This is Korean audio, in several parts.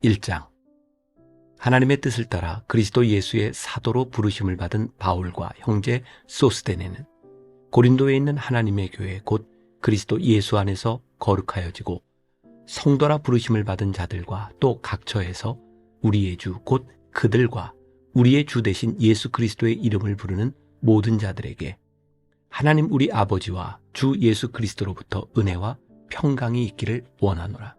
1장. 하나님의 뜻을 따라 그리스도 예수의 사도로 부르심을 받은 바울과 형제 소스데네는 고린도에 있는 하나님의 교회 곧 그리스도 예수 안에서 거룩하여지고 성도라 부르심을 받은 자들과 또 각처에서 우리의 주 곧 그들과 우리의 주 대신 예수 그리스도의 이름을 부르는 모든 자들에게 하나님 우리 아버지와 주 예수 그리스도로부터 은혜와 평강이 있기를 원하노라.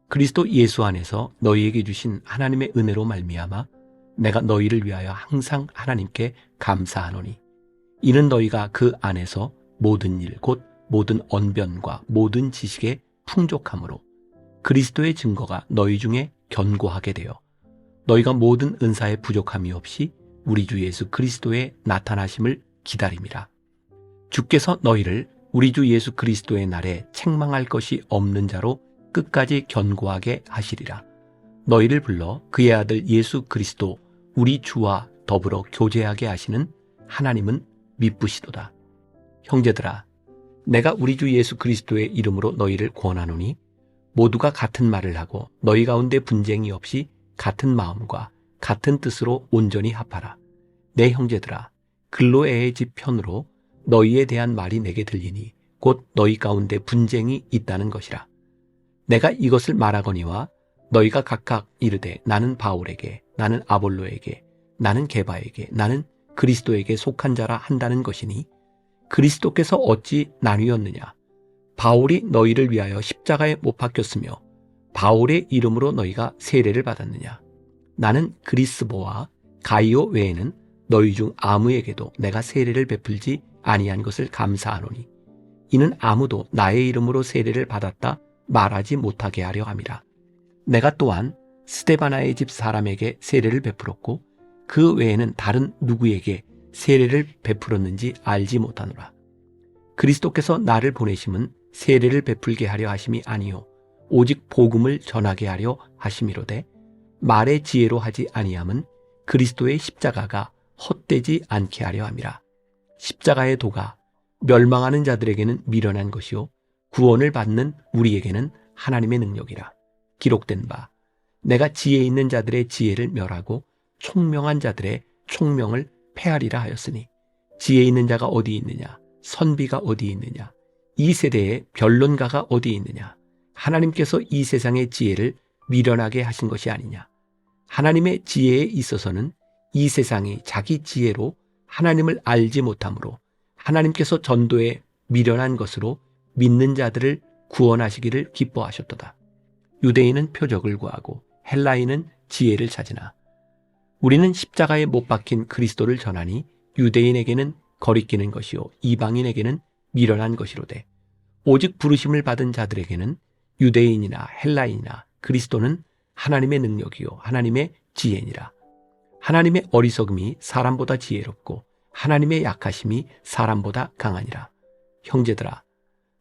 그리스도 예수 안에서 너희에게 주신 하나님의 은혜로 말미암아 내가 너희를 위하여 항상 하나님께 감사하노니 이는 너희가 그 안에서 모든 일 곧 모든 언변과 모든 지식의 풍족함으로 그리스도의 증거가 너희 중에 견고하게 되어 너희가 모든 은사에 부족함이 없이 우리 주 예수 그리스도의 나타나심을 기다림이라. 주께서 너희를 우리 주 예수 그리스도의 날에 책망할 것이 없는 자로 끝까지 견고하게 하시리라. 너희를 불러 그의 아들 예수 그리스도 우리 주와 더불어 교제하게 하시는 하나님은 미쁘시도다. 형제들아, 내가 우리 주 예수 그리스도의 이름으로 너희를 권하노니 모두가 같은 말을 하고 너희 가운데 분쟁이 없이 같은 마음과 같은 뜻으로 온전히 합하라. 내 형제들아, 글로에의 집 편으로 너희에 대한 말이 내게 들리니 곧 너희 가운데 분쟁이 있다는 것이라. 내가 이것을 말하거니와 너희가 각각 이르되 나는 바울에게, 나는 아볼로에게, 나는 게바에게, 나는 그리스도에게 속한 자라 한다는 것이니 그리스도께서 어찌 나뉘었느냐? 바울이 너희를 위하여 십자가에 못 박혔으며 바울의 이름으로 너희가 세례를 받았느냐? 나는 그리스보와 가이오 외에는 너희 중 아무에게도 내가 세례를 베풀지 아니한 것을 감사하노니 이는 아무도 나의 이름으로 세례를 받았다 말하지 못하게 하려 함이라. 내가 또한 스데바나의 집 사람에게 세례를 베풀었고 그 외에는 다른 누구에게 세례를 베풀었는지 알지 못하노라. 그리스도께서 나를 보내심은 세례를 베풀게 하려 하심이 아니요 오직 복음을 전하게 하려 하심이로되 말의 지혜로 하지 아니함은 그리스도의 십자가가 헛되지 않게 하려 함이라. 십자가의 도가 멸망하는 자들에게는 미련한 것이요 구원을 받는 우리에게는 하나님의 능력이라. 기록된 바 내가 지혜 있는 자들의 지혜를 멸하고 총명한 자들의 총명을 폐하리라 하였으니 지혜 있는 자가 어디 있느냐? 선비가 어디 있느냐? 이 세대에 변론가가 어디 있느냐? 하나님께서 이 세상의 지혜를 미련하게 하신 것이 아니냐? 하나님의 지혜에 있어서는 이 세상이 자기 지혜로 하나님을 알지 못하므로 하나님께서 전도에 미련한 것으로 믿는 자들을 구원하시기를 기뻐하셨도다. 유대인은 표적을 구하고 헬라인은 지혜를 찾으나 우리는 십자가에 못 박힌 그리스도를 전하니 유대인에게는 거리끼는 것이요 이방인에게는 미련한 것이로되 오직 부르심을 받은 자들에게는 유대인이나 헬라인이나 그리스도는 하나님의 능력이요 하나님의 지혜니라. 하나님의 어리석음이 사람보다 지혜롭고 하나님의 약하심이 사람보다 강하니라. 형제들아,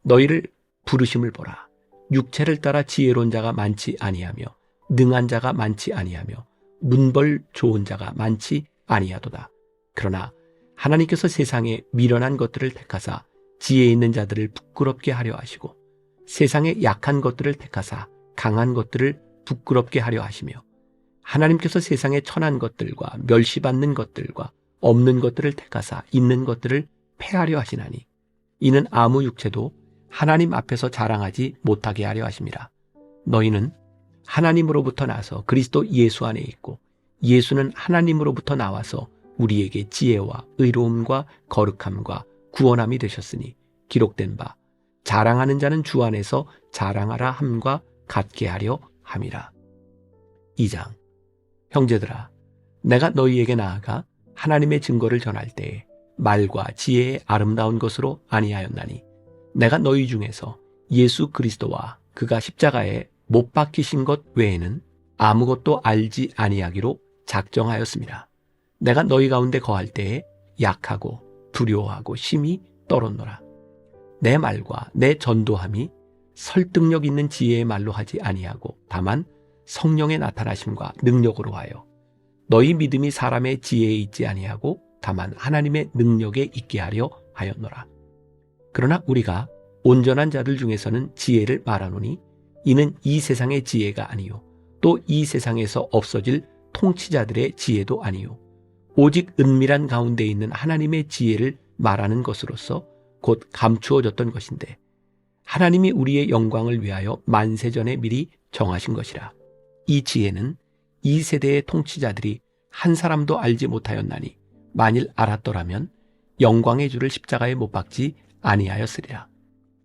너희를 부르심을 보라. 육체를 따라 지혜로운 자가 많지 아니하며 능한 자가 많지 아니하며 문벌 좋은 자가 많지 아니하도다. 그러나 하나님께서 세상에 미련한 것들을 택하사 지혜 있는 자들을 부끄럽게 하려 하시고 세상에 약한 것들을 택하사 강한 것들을 부끄럽게 하려 하시며 하나님께서 세상에 천한 것들과 멸시받는 것들과 없는 것들을 택하사 있는 것들을 폐하려 하시나니 이는 아무 육체도 하나님 앞에서 자랑하지 못하게 하려 하심이라. 너희는 하나님으로부터 나서 그리스도 예수 안에 있고 예수는 하나님으로부터 나와서 우리에게 지혜와 의로움과 거룩함과 구원함이 되셨으니 기록된 바 자랑하는 자는 주 안에서 자랑하라 함과 같게 하려 함이라. 2장. 형제들아, 내가 너희에게 나아가 하나님의 증거를 전할 때에 말과 지혜의 아름다운 것으로 아니하였나니 내가 너희 중에서 예수 그리스도와 그가 십자가에 못 박히신 것 외에는 아무것도 알지 아니하기로 작정하였습니다. 내가 너희 가운데 거할 때에 약하고 두려워하고 심히 떨었노라. 내 말과 내 전도함이 설득력 있는 지혜의 말로 하지 아니하고 다만 성령의 나타나심과 능력으로 하여 너희 믿음이 사람의 지혜에 있지 아니하고 다만 하나님의 능력에 있게 하려 하였노라. 그러나 우리가 온전한 자들 중에서는 지혜를 말하노니 이는 이 세상의 지혜가 아니요 또 이 세상에서 없어질 통치자들의 지혜도 아니요 오직 은밀한 가운데 있는 하나님의 지혜를 말하는 것으로서 곧 감추어졌던 것인데 하나님이 우리의 영광을 위하여 만세전에 미리 정하신 것이라. 이 지혜는 이 세대의 통치자들이 한 사람도 알지 못하였나니 만일 알았더라면 영광의 주를 십자가에 못 박지 아니하였으리라.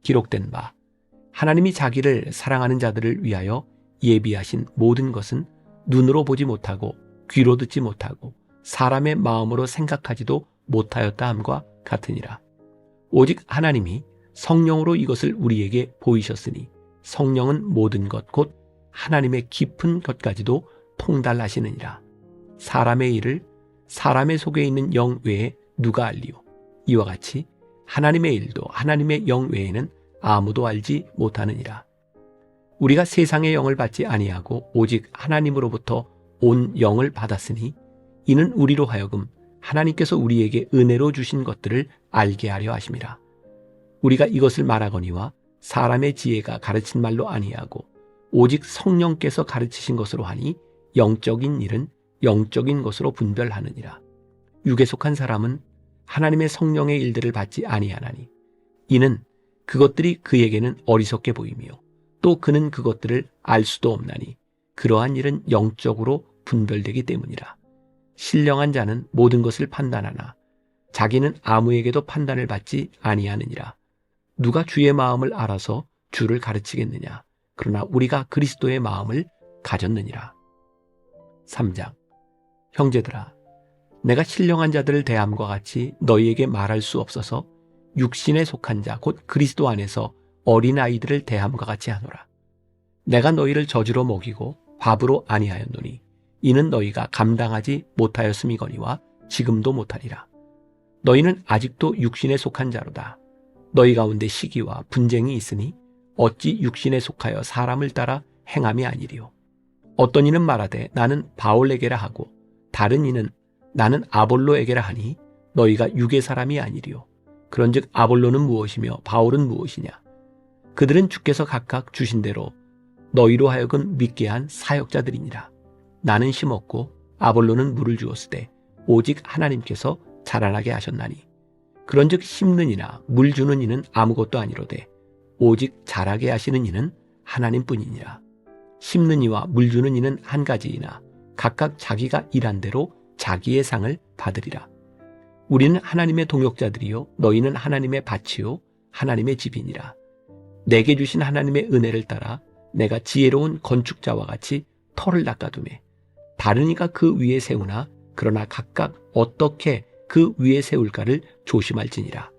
기록된 바 하나님이 자기를 사랑하는 자들을 위하여 예비하신 모든 것은 눈으로 보지 못하고 귀로 듣지 못하고 사람의 마음으로 생각하지도 못하였다 함과 같으니라. 오직 하나님이 성령으로 이것을 우리에게 보이셨으니 성령은 모든 것 곧 하나님의 깊은 것까지도 통달하시느니라. 사람의 일을 사람의 속에 있는 영 외에 누가 알리요? 이와 같이 하나님의 일도 하나님의 영 외에는 아무도 알지 못하느니라. 우리가 세상의 영을 받지 아니하고 오직 하나님으로부터 온 영을 받았으니 이는 우리로 하여금 하나님께서 우리에게 은혜로 주신 것들을 알게 하려 하심이라. 우리가 이것을 말하거니와 사람의 지혜가 가르친 말로 아니하고 오직 성령께서 가르치신 것으로 하니 영적인 일은 영적인 것으로 분별하느니라. 육에 속한 사람은 하나님의 성령의 일들을 받지 아니하나니 이는 그것들이 그에게는 어리석게 보이며 또 그는 그것들을 알 수도 없나니 그러한 일은 영적으로 분별되기 때문이라. 신령한 자는 모든 것을 판단하나 자기는 아무에게도 판단을 받지 아니하느니라. 누가 주의 마음을 알아서 주를 가르치겠느냐? 그러나 우리가 그리스도의 마음을 가졌느니라. 3장. 형제들아, 내가 신령한 자들을 대함과 같이 너희에게 말할 수 없어서 육신에 속한 자 곧 그리스도 안에서 어린아이들을 대함과 같이 하노라. 내가 너희를 저주로 먹이고 밥으로 아니하였노니 이는 너희가 감당하지 못하였음이거니와 지금도 못하리라. 너희는 아직도 육신에 속한 자로다. 너희 가운데 시기와 분쟁이 있으니 어찌 육신에 속하여 사람을 따라 행함이 아니리요. 어떤 이는 말하되 나는 바울에게라 하고 다른 이는 나는 아볼로에게라 하니 너희가 육의 사람이 아니리요. 그런즉 아볼로는 무엇이며 바울은 무엇이냐? 그들은 주께서 각각 주신 대로 너희로 하여금 믿게 한 사역자들이니라. 나는 심었고 아볼로는 물을 주었으되 오직 하나님께서 자라나게 하셨나니 그런즉 심는 이나 물 주는 이는 아무것도 아니로되 오직 자라게 하시는 이는 하나님뿐이니라. 심는 이와 물 주는 이는 한 가지이나 각각 자기가 일한 대로 자기의 상을 받으리라. 우리는 하나님의 동역자들이요 너희는 하나님의 밭이요 하나님의 집이니라. 내게 주신 하나님의 은혜를 따라 내가 지혜로운 건축자와 같이 터를 닦아두매 다른 이가 그 위에 세우나 그러나 각각 어떻게 그 위에 세울까를 조심할지니라.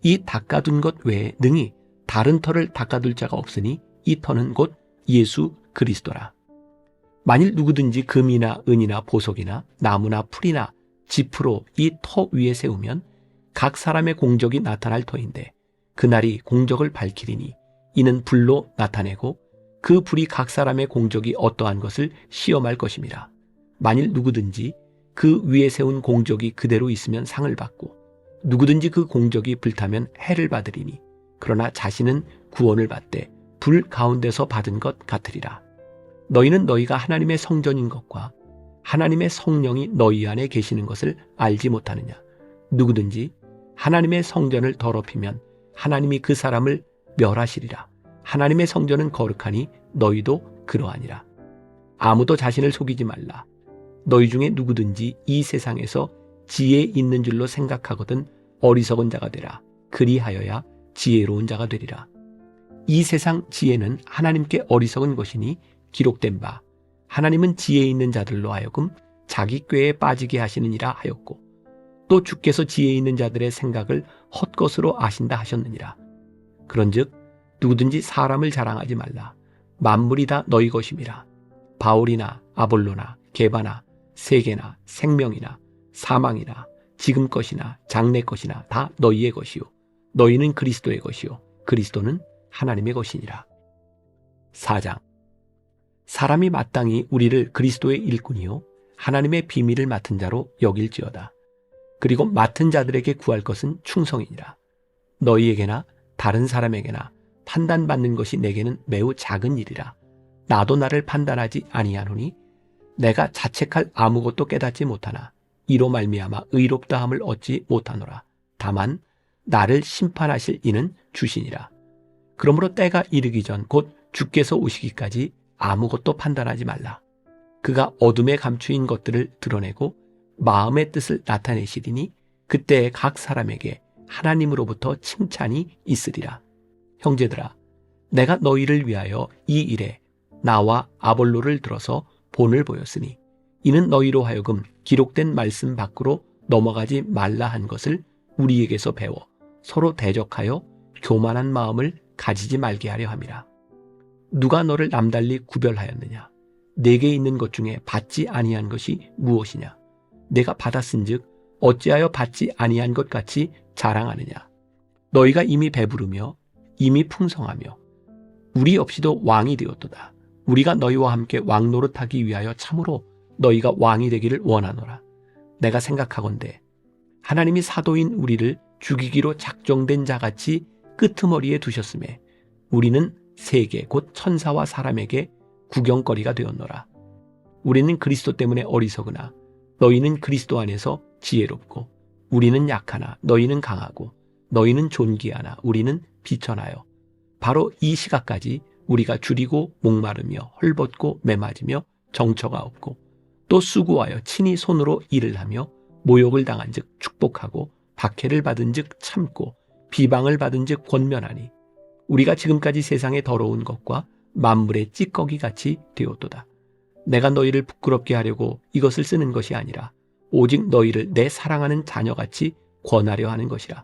이 닦아둔 것 외에 능히 다른 터를 닦아둘 자가 없으니 이 터는 곧 예수 그리스도라. 만일 누구든지 금이나 은이나 보석이나 나무나 풀이나 지프로 이 터 위에 세우면 각 사람의 공적이 나타날 터인데 그날이 공적을 밝히리니 이는 불로 나타내고 그 불이 각 사람의 공적이 어떠한 것을 시험할 것임이라. 만일 누구든지 그 위에 세운 공적이 그대로 있으면 상을 받고 누구든지 그 공적이 불타면 해를 받으리니 그러나 자신은 구원을 받되 불 가운데서 받은 것 같으리라. 너희는 너희가 하나님의 성전인 것과 하나님의 성령이 너희 안에 계시는 것을 알지 못하느냐? 누구든지 하나님의 성전을 더럽히면 하나님이 그 사람을 멸하시리라. 하나님의 성전은 거룩하니 너희도 그러하니라. 아무도 자신을 속이지 말라. 너희 중에 누구든지 이 세상에서 지혜 있는 줄로 생각하거든 어리석은 자가 되라. 그리하여야 지혜로운 자가 되리라. 이 세상 지혜는 하나님께 어리석은 것이니 기록된 바 하나님은 지혜 있는 자들로 하여금 자기 꾀에 빠지게 하시느니라 하였고 또 주께서 지혜 있는 자들의 생각을 헛것으로 아신다 하셨느니라. 그런즉 누구든지 사람을 자랑하지 말라. 만물이 다 너희 것임이라. 바울이나 아볼로나 게바나 세계나 생명이나 사망이나 지금 것이나 장래 것이나 다 너희의 것이요 너희는 그리스도의 것이요 그리스도는 하나님의 것이니라. 4장. 사람이 마땅히 우리를 그리스도의 일꾼이요 하나님의 비밀을 맡은 자로 여길지어다. 그리고 맡은 자들에게 구할 것은 충성이니라. 너희에게나 다른 사람에게나 판단받는 것이 내게는 매우 작은 일이라. 나도 나를 판단하지 아니하노니 내가 자책할 아무것도 깨닫지 못하나 이로 말미암아 의롭다함을 얻지 못하노라. 다만 나를 심판하실 이는 주시니라. 그러므로 때가 이르기 전 곧 주께서 오시기까지 아무것도 판단하지 말라. 그가 어둠에 감추인 것들을 드러내고 마음의 뜻을 나타내시리니 그때에 각 사람에게 하나님으로부터 칭찬이 있으리라. 형제들아, 내가 너희를 위하여 이 일에 나와 아볼로를 들어서 본을 보였으니 이는 너희로 하여금 기록된 말씀 밖으로 넘어가지 말라 한 것을 우리에게서 배워 서로 대적하여 교만한 마음을 가지지 말게 하려 함이라. 누가 너를 남달리 구별하였느냐? 내게 있는 것 중에 받지 아니한 것이 무엇이냐? 내가 받았은즉 어찌하여 받지 아니한 것 같이 자랑하느냐? 너희가 이미 배부르며 이미 풍성하며 우리 없이도 왕이 되었도다. 우리가 너희와 함께 왕 노릇하기 위하여 참으로 너희가 왕이 되기를 원하노라. 내가 생각하건대 하나님이 사도인 우리를 죽이기로 작정된 자같이 끄트머리에 두셨음에 우리는 세계 곧 천사와 사람에게 구경거리가 되었노라. 우리는 그리스도 때문에 어리석으나 너희는 그리스도 안에서 지혜롭고 우리는 약하나 너희는 강하고 너희는 존귀하나 우리는 비천하여 바로 이 시각까지 우리가 줄이고 목마르며 헐벗고 매맞으며 정처가 없고 또 수고하여 친히 손으로 일을 하며 모욕을 당한 즉 축복하고 박해를 받은 즉 참고 비방을 받은 즉 권면하니 우리가 지금까지 세상의 더러운 것과 만물의 찌꺼기 같이 되었도다. 내가 너희를 부끄럽게 하려고 이것을 쓰는 것이 아니라 오직 너희를 내 사랑하는 자녀같이 권하려 하는 것이라.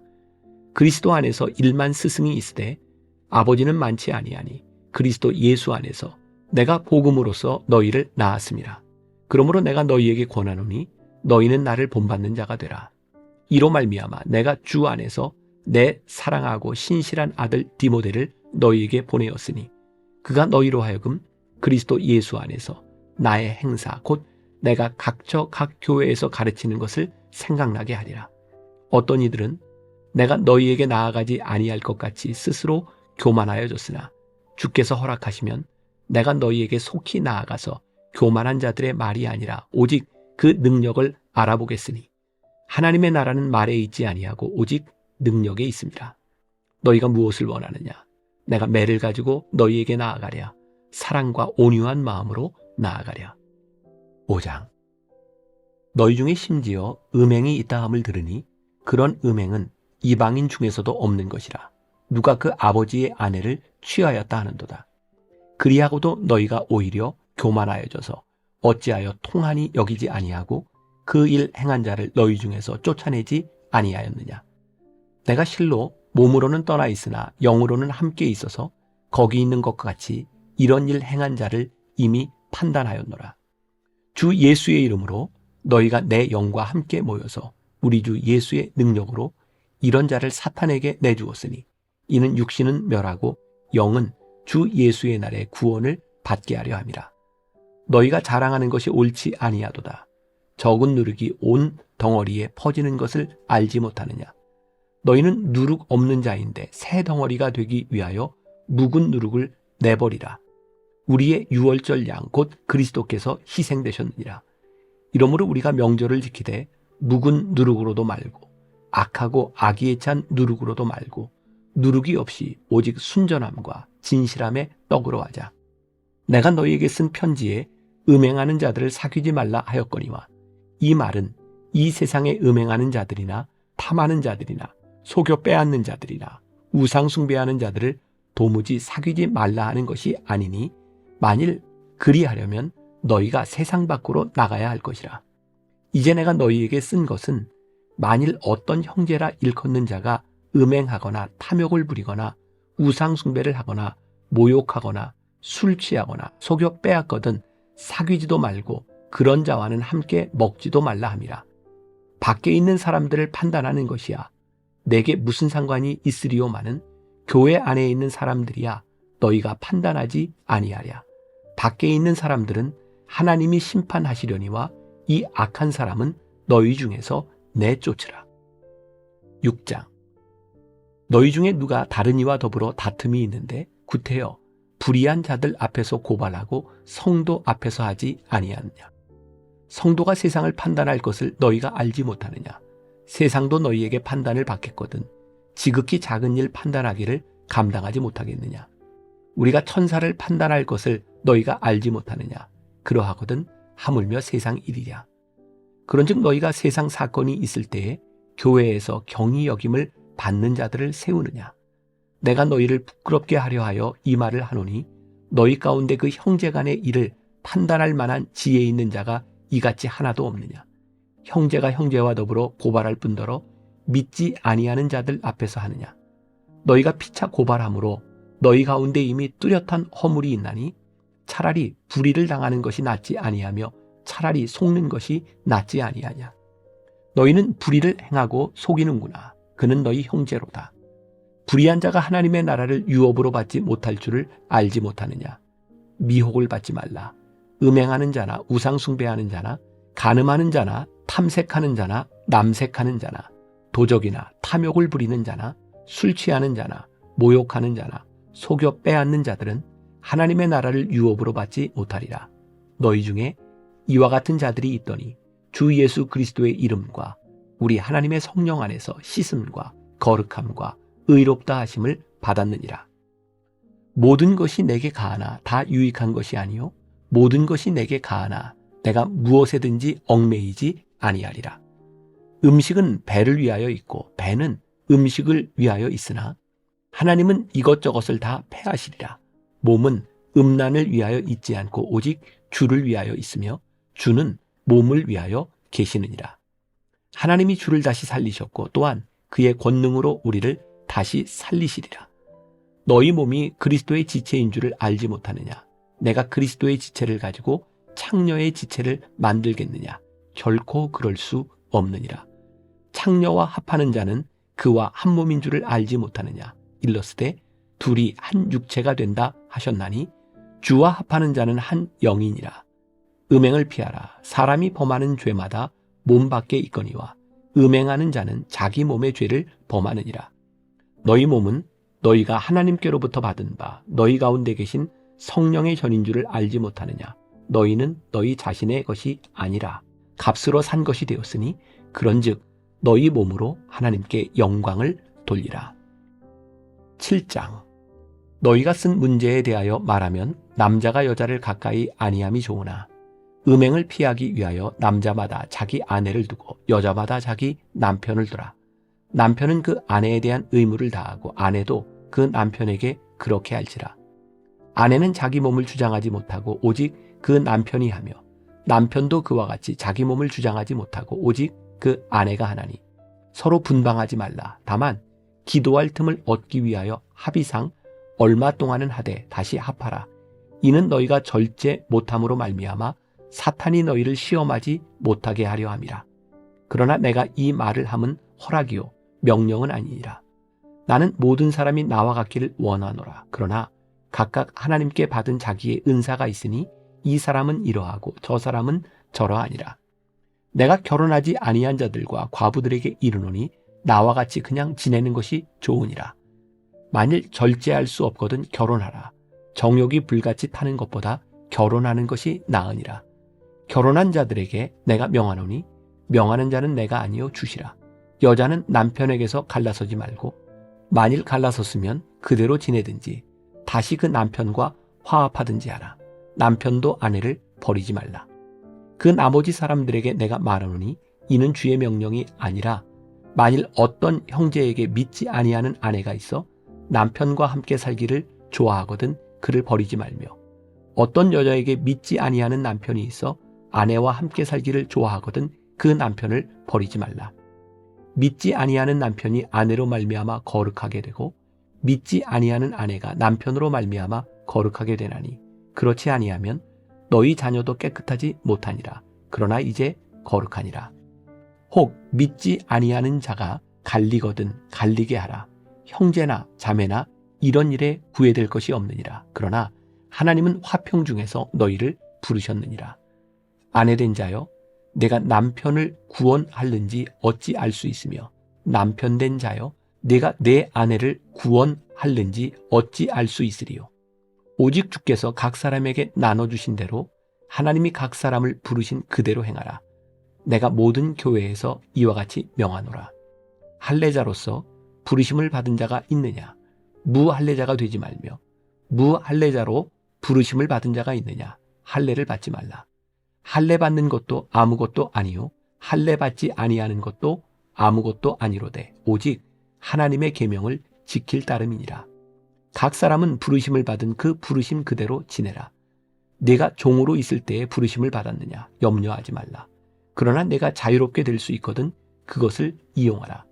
그리스도 안에서 일만 스승이 있으되 아버지는 많지 아니하니 그리스도 예수 안에서 내가 복음으로써 너희를 낳았음이라. 그러므로 내가 너희에게 권하노니 너희는 나를 본받는 자가 되라. 이로 말미암아 내가 주 안에서 내 사랑하고 신실한 아들 디모데를 너희에게 보내었으니 그가 너희로 하여금 그리스도 예수 안에서 나의 행사 곧 내가 각처 각 교회에서 가르치는 것을 생각나게 하리라. 어떤 이들은 내가 너희에게 나아가지 아니할 것 같이 스스로 교만하여졌으나 주께서 허락하시면 내가 너희에게 속히 나아가서 교만한 자들의 말이 아니라 오직 그 능력을 알아보겠으니 하나님의 나라는 말에 있지 아니하고 오직 능력에 있습니다. 너희가 무엇을 원하느냐? 내가 매를 가지고 너희에게 나아가랴. 사랑과 온유한 마음으로 나아가랴. 5장. 너희 중에 심지어 음행이 있다 함을 들으니 그런 음행은 이방인 중에서도 없는 것이라. 누가 그 아버지의 아내를 취하였다 하는도다. 그리하고도 너희가 오히려 교만하여져서 어찌하여 통한이 여기지 아니하고 그 일 행한 자를 너희 중에서 쫓아내지 아니하였느냐. 내가 실로 몸으로는 떠나 있으나 영으로는 함께 있어서 거기 있는 것과 같이 이런 일 행한 자를 이미 판단하였노라. 주 예수의 이름으로 너희가 내 영과 함께 모여서 우리 주 예수의 능력으로 이런 자를 사탄에게 내주었으니 이는 육신은 멸하고 영은 주 예수의 날에 구원을 받게 하려 함이라. 너희가 자랑하는 것이 옳지 아니하도다. 적은 누룩이 온 덩어리에 퍼지는 것을 알지 못하느냐. 너희는 누룩 없는 자인데 새 덩어리가 되기 위하여 묵은 누룩을 내버리라. 우리의 유월절 양 곧 그리스도께서 희생되셨느니라. 이러므로 우리가 명절을 지키되 묵은 누룩으로도 말고 악하고 악의에 찬 누룩으로도 말고 누룩이 없이 오직 순전함과 진실함의 떡으로 하자. 내가 너희에게 쓴 편지에 음행하는 자들을 사귀지 말라 하였거니와 이 말은 이 세상에 음행하는 자들이나 탐하는 자들이나 속여 빼앗는 자들이나 우상 숭배하는 자들을 도무지 사귀지 말라 하는 것이 아니니 만일 그리하려면 너희가 세상 밖으로 나가야 할 것이라. 이제 내가 너희에게 쓴 것은 만일 어떤 형제라 일컫는 자가 음행하거나 탐욕을 부리거나 우상 숭배를 하거나 모욕하거나 술 취하거나 속여 빼앗거든 사귀지도 말고 그런 자와는 함께 먹지도 말라 함이라. 밖에 있는 사람들을 판단하는 것이야 내게 무슨 상관이 있으리요마는 교회 안에 있는 사람들이야 너희가 판단하지 아니하랴. 밖에 있는 사람들은 하나님이 심판하시려니와 이 악한 사람은 너희 중에서 내쫓으라. 6장. 너희 중에 누가 다른 이와 더불어 다툼이 있는데 구태여 불의한 자들 앞에서 고발하고 성도 앞에서 하지 아니하느냐? 성도가 세상을 판단할 것을 너희가 알지 못하느냐? 세상도 너희에게 판단을 받겠거든 지극히 작은 일 판단하기를 감당하지 못하겠느냐? 우리가 천사를 판단할 것을 너희가 알지 못하느냐? 그러하거든 하물며 세상 일이랴. 그런즉 너희가 세상 사건이 있을 때에 교회에서 경히 여김을 받는 자들을 세우느냐? 내가 너희를 부끄럽게 하려 하여 이 말을 하노니 너희 가운데 그 형제간의 일을 판단할 만한 지혜 있는 자가 이같이 하나도 없느냐? 형제가 형제와 더불어 고발할 뿐더러 믿지 아니하는 자들 앞에서 하느냐? 너희가 피차 고발함으로 너희 가운데 이미 뚜렷한 허물이 있나니 차라리 불의를 당하는 것이 낫지 아니하며 차라리 속는 것이 낫지 아니하냐? 너희는 불의를 행하고 속이는구나. 그는 너희 형제로다. 불의한 자가 하나님의 나라를 유업으로 받지 못할 줄을 알지 못하느냐? 미혹을 받지 말라. 음행하는 자나 우상 숭배하는 자나 간음하는 자나 탐색하는 자나 남색하는 자나 도적이나 탐욕을 부리는 자나 술 취하는 자나 모욕하는 자나 속여 빼앗는 자들은 하나님의 나라를 유업으로 받지 못하리라. 너희 중에 이와 같은 자들이 있더니 주 예수 그리스도의 이름과 우리 하나님의 성령 안에서 씻음과 거룩함과 의롭다 하심을 받았느니라. 모든 것이 내게 가하나 다 유익한 것이 아니요 모든 것이 내게 가하나 내가 무엇에든지 얽매이지 아니하리라. 음식은 배를 위하여 있고 배는 음식을 위하여 있으나 하나님은 이것저것을 다 패하시리라. 몸은 음란을 위하여 있지 않고 오직 주를 위하여 있으며 주는 몸을 위하여 계시느니라. 하나님이 주를 다시 살리셨고 또한 그의 권능으로 우리를 다시 살리시리라. 너희 몸이 그리스도의 지체인 줄을 알지 못하느냐? 내가 그리스도의 지체를 가지고 창녀의 지체를 만들겠느냐? 결코 그럴 수 없느니라. 창녀와 합하는 자는 그와 한 몸인 줄을 알지 못하느냐? 일러스되 둘이 한 육체가 된다 하셨나니 주와 합하는 자는 한 영이니라. 음행을 피하라. 사람이 범하는 죄마다 몸 밖에 있거니와 음행하는 자는 자기 몸의 죄를 범하느니라. 너희 몸은 너희가 하나님께로부터 받은 바 너희 가운데 계신 성령의 전인 줄을 알지 못하느냐? 너희는 너희 자신의 것이 아니라 값으로 산 것이 되었으니 그런즉 너희 몸으로 하나님께 영광을 돌리라. 7장. 너희가 쓴 문제에 대하여 말하면 남자가 여자를 가까이 아니함이 좋으나 음행을 피하기 위하여 남자마다 자기 아내를 두고 여자마다 자기 남편을 두라. 남편은 그 아내에 대한 의무를 다하고 아내도 그 남편에게 그렇게 할지라. 아내는 자기 몸을 주장하지 못하고 오직 그 남편이 하며 남편도 그와 같이 자기 몸을 주장하지 못하고 오직 그 아내가 하나니 서로 분방하지 말라. 다만 기도할 틈을 얻기 위하여 합의상 얼마 동안은 하되 다시 합하라. 이는 너희가 절제 못함으로 말미암아 사탄이 너희를 시험하지 못하게 하려 함이라. 그러나 내가 이 말을 함은 허락이요 명령은 아니니라. 나는 모든 사람이 나와 같기를 원하노라. 그러나 각각 하나님께 받은 자기의 은사가 있으니 이 사람은 이러하고 저 사람은 저러하니라. 내가 결혼하지 아니한 자들과 과부들에게 이르노니 나와 같이 그냥 지내는 것이 좋으니라. 만일 절제할 수 없거든 결혼하라. 정욕이 불같이 타는 것보다 결혼하는 것이 나으니라. 결혼한 자들에게 내가 명하노니 명하는 자는 내가 아니요 주시라. 여자는 남편에게서 갈라서지 말고 만일 갈라섰으면 그대로 지내든지 다시 그 남편과 화합하든지 하라. 남편도 아내를 버리지 말라. 그 나머지 사람들에게 내가 말하노니 이는 주의 명령이 아니라 만일 어떤 형제에게 믿지 아니하는 아내가 있어 남편과 함께 살기를 좋아하거든 그를 버리지 말며 어떤 여자에게 믿지 아니하는 남편이 있어 아내와 함께 살기를 좋아하거든 그 남편을 버리지 말라. 믿지 아니하는 남편이 아내로 말미암아 거룩하게 되고 믿지 아니하는 아내가 남편으로 말미암아 거룩하게 되나니 그렇지 아니하면 너희 자녀도 깨끗하지 못하니라. 그러나 이제 거룩하니라. 혹 믿지 아니하는 자가 갈리거든 갈리게 하라. 형제나 자매나 이런 일에 구애될 것이 없느니라. 그러나 하나님은 화평 중에서 너희를 부르셨느니라. 아내된 자여 내가 남편을 구원할는지 어찌 알 수 있으며 남편된 자여 내가 내 아내를 구원할는지 어찌 알 수 있으리요. 오직 주께서 각 사람에게 나눠주신 대로 하나님이 각 사람을 부르신 그대로 행하라. 내가 모든 교회에서 이와 같이 명하노라. 할례자로서 부르심을 받은 자가 있느냐? 무할례자가 되지 말며 무할례자로 부르심을 받은 자가 있느냐? 할례를 받지 말라. 할례 받는 것도 아무것도 아니요 할례 받지 아니하는 것도 아무것도 아니로되 오직 하나님의 계명을 지킬 따름이니라. 각 사람은 부르심을 받은 그 부르심 그대로 지내라. 내가 종으로 있을 때에 부르심을 받았느냐? 염려하지 말라. 그러나 내가 자유롭게 될 수 있거든 그것을 이용하라.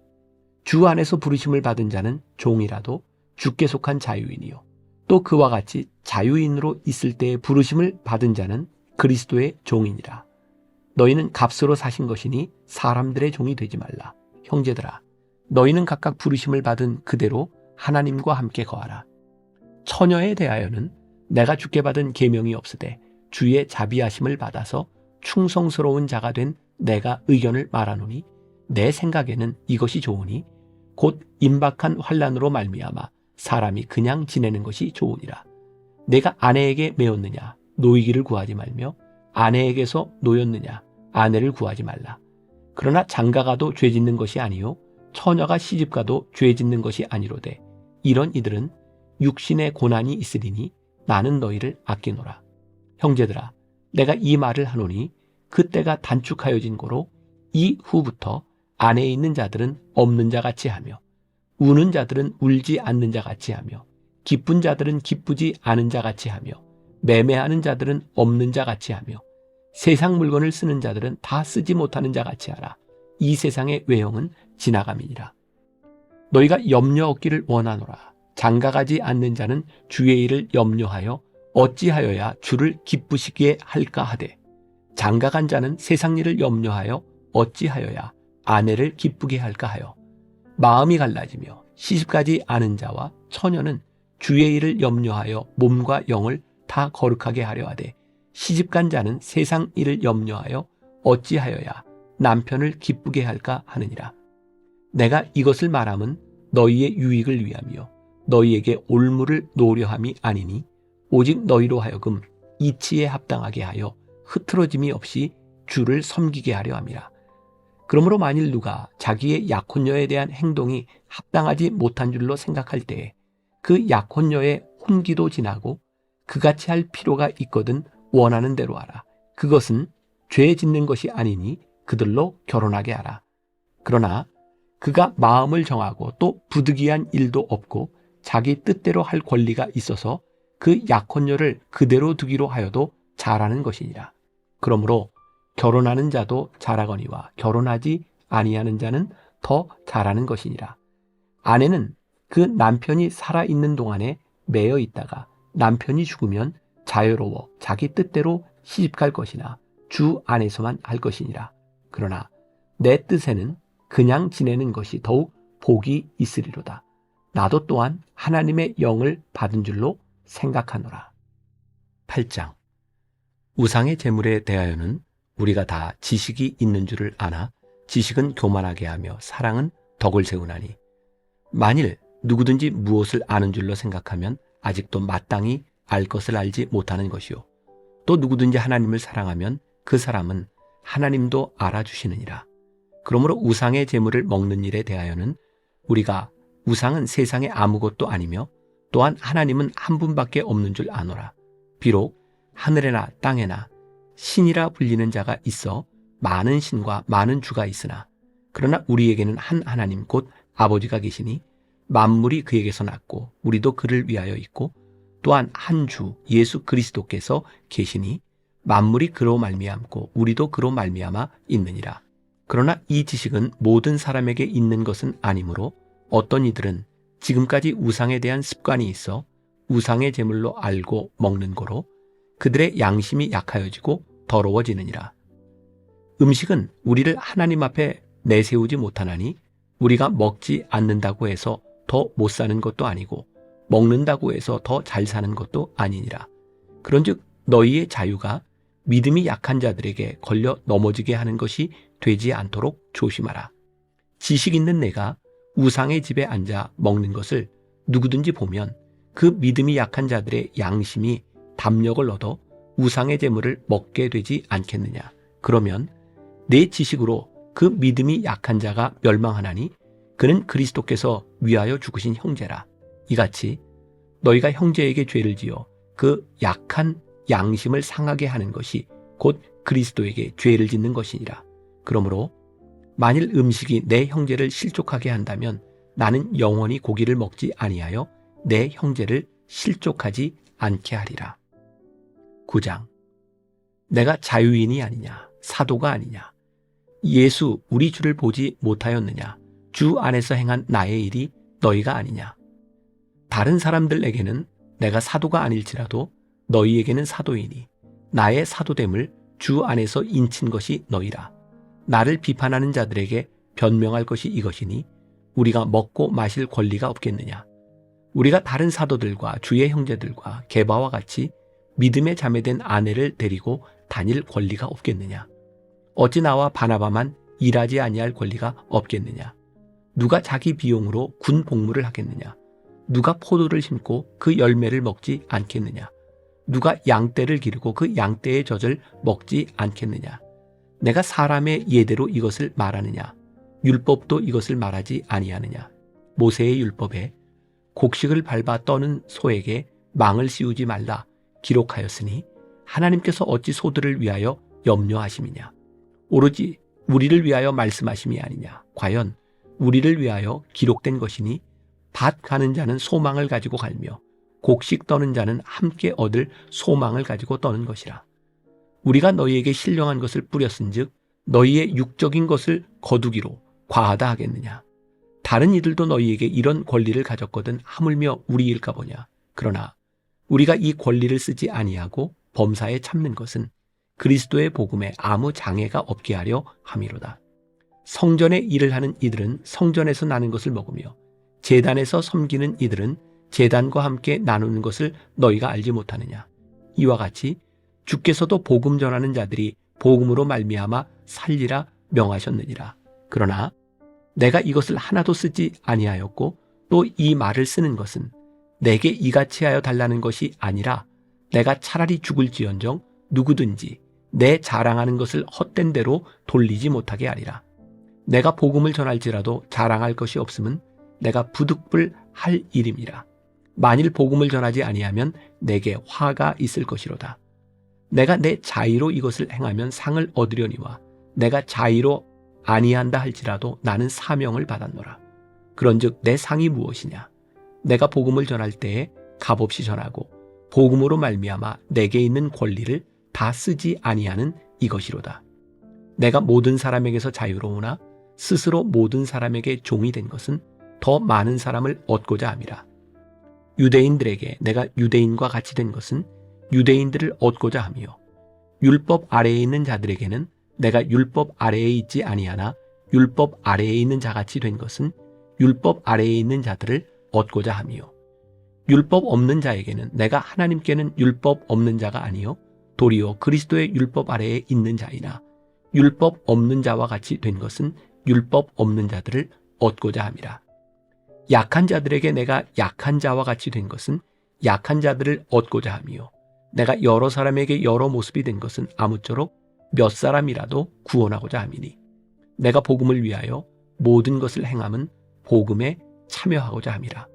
주 안에서 부르심을 받은 자는 종이라도 주께 속한 자유인이요. 또 그와 같이 자유인으로 있을 때에 부르심을 받은 자는 그리스도의 종이니라. 너희는 값으로 사신 것이니 사람들의 종이 되지 말라. 형제들아, 너희는 각각 부르심을 받은 그대로 하나님과 함께 거하라. 처녀에 대하여는 내가 주께 받은 계명이 없으되 주의 자비하심을 받아서 충성스러운 자가 된 내가 의견을 말하노니 내 생각에는 이것이 좋으니 곧 임박한 환난으로 말미암아 사람이 그냥 지내는 것이 좋으니라. 내가 아내에게 매었느냐 노이기를 구하지 말며 아내에게서 노였느냐 아내를 구하지 말라. 그러나 장가가도 죄 짓는 것이 아니요 처녀가 시집가도 죄 짓는 것이 아니로되 이런 이들은 육신의 고난이 있으리니 나는 너희를 아끼노라. 형제들아, 내가 이 말을 하노니 그때가 단축하여진 고로 이후부터 안에 있는 자들은 없는 자 같이 하며 우는 자들은 울지 않는 자 같이 하며 기쁜 자들은 기쁘지 않은 자 같이 하며 매매하는 자들은 없는 자 같이 하며 세상 물건을 쓰는 자들은 다 쓰지 못하는 자 같이 하라. 이 세상의 외형은 지나감이니라. 너희가 염려 없기를 원하노라. 장가가지 않는 자는 주의 일을 염려하여 어찌하여야 주를 기쁘시게 할까 하되 장가간 자는 세상 일을 염려하여 어찌하여야 아내를 기쁘게 할까 하여 마음이 갈라지며 시집가지 않은 자와 처녀는 주의 일을 염려하여 몸과 영을 다 거룩하게 하려 하되 시집간 자는 세상 일을 염려하여 어찌하여야 남편을 기쁘게 할까 하느니라. 내가 이것을 말함은 너희의 유익을 위하며 너희에게 올무를 노려함이 아니니 오직 너희로 하여금 이치에 합당하게 하여 흐트러짐이 없이 주를 섬기게 하려 함이라. 그러므로 만일 누가 자기의 약혼녀에 대한 행동이 합당하지 못한 줄로 생각할 때에 그 약혼녀의 혼기도 지나고 그같이 할 필요가 있거든 원하는 대로 하라. 그것은 죄 짓는 것이 아니니 그들로 결혼하게 하라. 그러나 그가 마음을 정하고 또 부득이한 일도 없고 자기 뜻대로 할 권리가 있어서 그 약혼녀를 그대로 두기로 하여도 잘하는 것이니라. 그러므로 결혼하는 자도 잘하거니와 결혼하지 아니하는 자는 더 잘하는 것이니라. 아내는 그 남편이 살아있는 동안에 매여 있다가 남편이 죽으면 자유로워 자기 뜻대로 시집갈 것이나 주 안에서만 할 것이니라. 그러나 내 뜻에는 그냥 지내는 것이 더욱 복이 있으리로다. 나도 또한 하나님의 영을 받은 줄로 생각하노라. 8장. 우상의 제물에 대하여는 우리가 다 지식이 있는 줄을 아나 지식은 교만하게 하며 사랑은 덕을 세우나니 만일 누구든지 무엇을 아는 줄로 생각하면 아직도 마땅히 알 것을 알지 못하는 것이요 또 누구든지 하나님을 사랑하면 그 사람은 하나님도 알아주시느니라. 그러므로 우상의 제물을 먹는 일에 대하여는 우리가 우상은 세상에 아무것도 아니며 또한 하나님은 한 분밖에 없는 줄 아노라. 비록 하늘에나 땅에나 신이라 불리는 자가 있어 많은 신과 많은 주가 있으나 그러나 우리에게는 한 하나님 곧 아버지가 계시니 만물이 그에게서 났고 우리도 그를 위하여 있고 또한 한 주 예수 그리스도께서 계시니 만물이 그로 말미암고 우리도 그로 말미암아 있느니라. 그러나 이 지식은 모든 사람에게 있는 것은 아니므로 어떤 이들은 지금까지 우상에 대한 습관이 있어 우상의 제물로 알고 먹는 거로 그들의 양심이 약하여지고 더러워지느니라. 음식은 우리를 하나님 앞에 내세우지 못하나니 우리가 먹지 않는다고 해서 더 못 사는 것도 아니고 먹는다고 해서 더 잘 사는 것도 아니니라. 그런즉 너희의 자유가 믿음이 약한 자들에게 걸려 넘어지게 하는 것이 되지 않도록 조심하라. 지식 있는 내가 우상의 집에 앉아 먹는 것을 누구든지 보면 그 믿음이 약한 자들의 양심이 담력을 얻어 우상의 제물을 먹게 되지 않겠느냐. 그러면 내 지식으로 그 믿음이 약한 자가 멸망하나니 그는 그리스도께서 위하여 죽으신 형제라. 이같이 너희가 형제에게 죄를 지어 그 약한 양심을 상하게 하는 것이 곧 그리스도에게 죄를 짓는 것이니라. 그러므로 만일 음식이 내 형제를 실족하게 한다면 나는 영원히 고기를 먹지 아니하여 내 형제를 실족하지 않게 하리라. 9장. 내가 자유인이 아니냐, 사도가 아니냐, 예수 우리 주를 보지 못하였느냐, 주 안에서 행한 나의 일이 너희가 아니냐. 다른 사람들에게는 내가 사도가 아닐지라도 너희에게는 사도이니 나의 사도됨을 주 안에서 인친 것이 너희라. 나를 비판하는 자들에게 변명할 것이 이것이니 우리가 먹고 마실 권리가 없겠느냐. 우리가 다른 사도들과 주의 형제들과 게바와 같이 믿음에 자매된 아내를 데리고 다닐 권리가 없겠느냐. 어찌 나와 바나바만 일하지 아니할 권리가 없겠느냐. 누가 자기 비용으로 군 복무를 하겠느냐. 누가 포도를 심고 그 열매를 먹지 않겠느냐. 누가 양떼를 기르고 그 양떼의 젖을 먹지 않겠느냐. 내가 사람의 예대로 이것을 말하느냐. 율법도 이것을 말하지 아니하느냐. 모세의 율법에 곡식을 밟아 떠는 소에게 망을 씌우지 말라 기록하였으니 하나님께서 어찌 소들을 위하여 염려하심이냐. 오로지 우리를 위하여 말씀하심이 아니냐. 과연 우리를 위하여 기록된 것이니 밭 가는 자는 소망을 가지고 갈며 곡식 떠는 자는 함께 얻을 소망을 가지고 떠는 것이라. 우리가 너희에게 신령한 것을 뿌렸은즉 너희의 육적인 것을 거두기로 과하다 하겠느냐. 다른 이들도 너희에게 이런 권리를 가졌거든 하물며 우리일까 보냐. 그러나 우리가 이 권리를 쓰지 아니하고 범사에 참는 것은 그리스도의 복음에 아무 장애가 없게 하려 함이로다. 성전의 일을 하는 이들은 성전에서 나는 것을 먹으며 제단에서 섬기는 이들은 제단과 함께 나누는 것을 너희가 알지 못하느냐. 이와 같이 주께서도 복음 전하는 자들이 복음으로 말미암아 살리라 명하셨느니라. 그러나 내가 이것을 하나도 쓰지 아니하였고 또 이 말을 쓰는 것은 내게 이같이 하여 달라는 것이 아니라 내가 차라리 죽을지언정 누구든지 내 자랑하는 것을 헛된 대로 돌리지 못하게 하리라. 내가 복음을 전할지라도 자랑할 것이 없음은 내가 부득불 할 일임이라. 만일 복음을 전하지 아니하면 내게 화가 있을 것이로다. 내가 내 자의로 이것을 행하면 상을 얻으려니와 내가 자의로 아니한다 할지라도 나는 사명을 받았노라. 그런즉 내 상이 무엇이냐. 내가 복음을 전할 때에 값없이 전하고 복음으로 말미암아 내게 있는 권리를 다 쓰지 아니하는 이것이로다. 내가 모든 사람에게서 자유로우나 스스로 모든 사람에게 종이 된 것은 더 많은 사람을 얻고자 함이라. 유대인들에게 내가 유대인과 같이 된 것은 유대인들을 얻고자 함이요. 율법 아래에 있는 자들에게는 내가 율법 아래에 있지 아니하나 율법 아래에 있는 자같이 된 것은 율법 아래에 있는 자들을 얻고자 함이요. 율법 없는 자에게는 내가 하나님께는 율법 없는 자가 아니요 도리어 그리스도의 율법 아래에 있는 자이나 율법 없는 자와 같이 된 것은 율법 없는 자들을 얻고자 함이라. 약한 자들에게 내가 약한 자와 같이 된 것은 약한 자들을 얻고자 함이요. 내가 여러 사람에게 여러 모습이 된 것은 아무쪼록 몇 사람이라도 구원하고자 함이니 내가 복음을 위하여 모든 것을 행함은 복음에 참여하고자 함이라.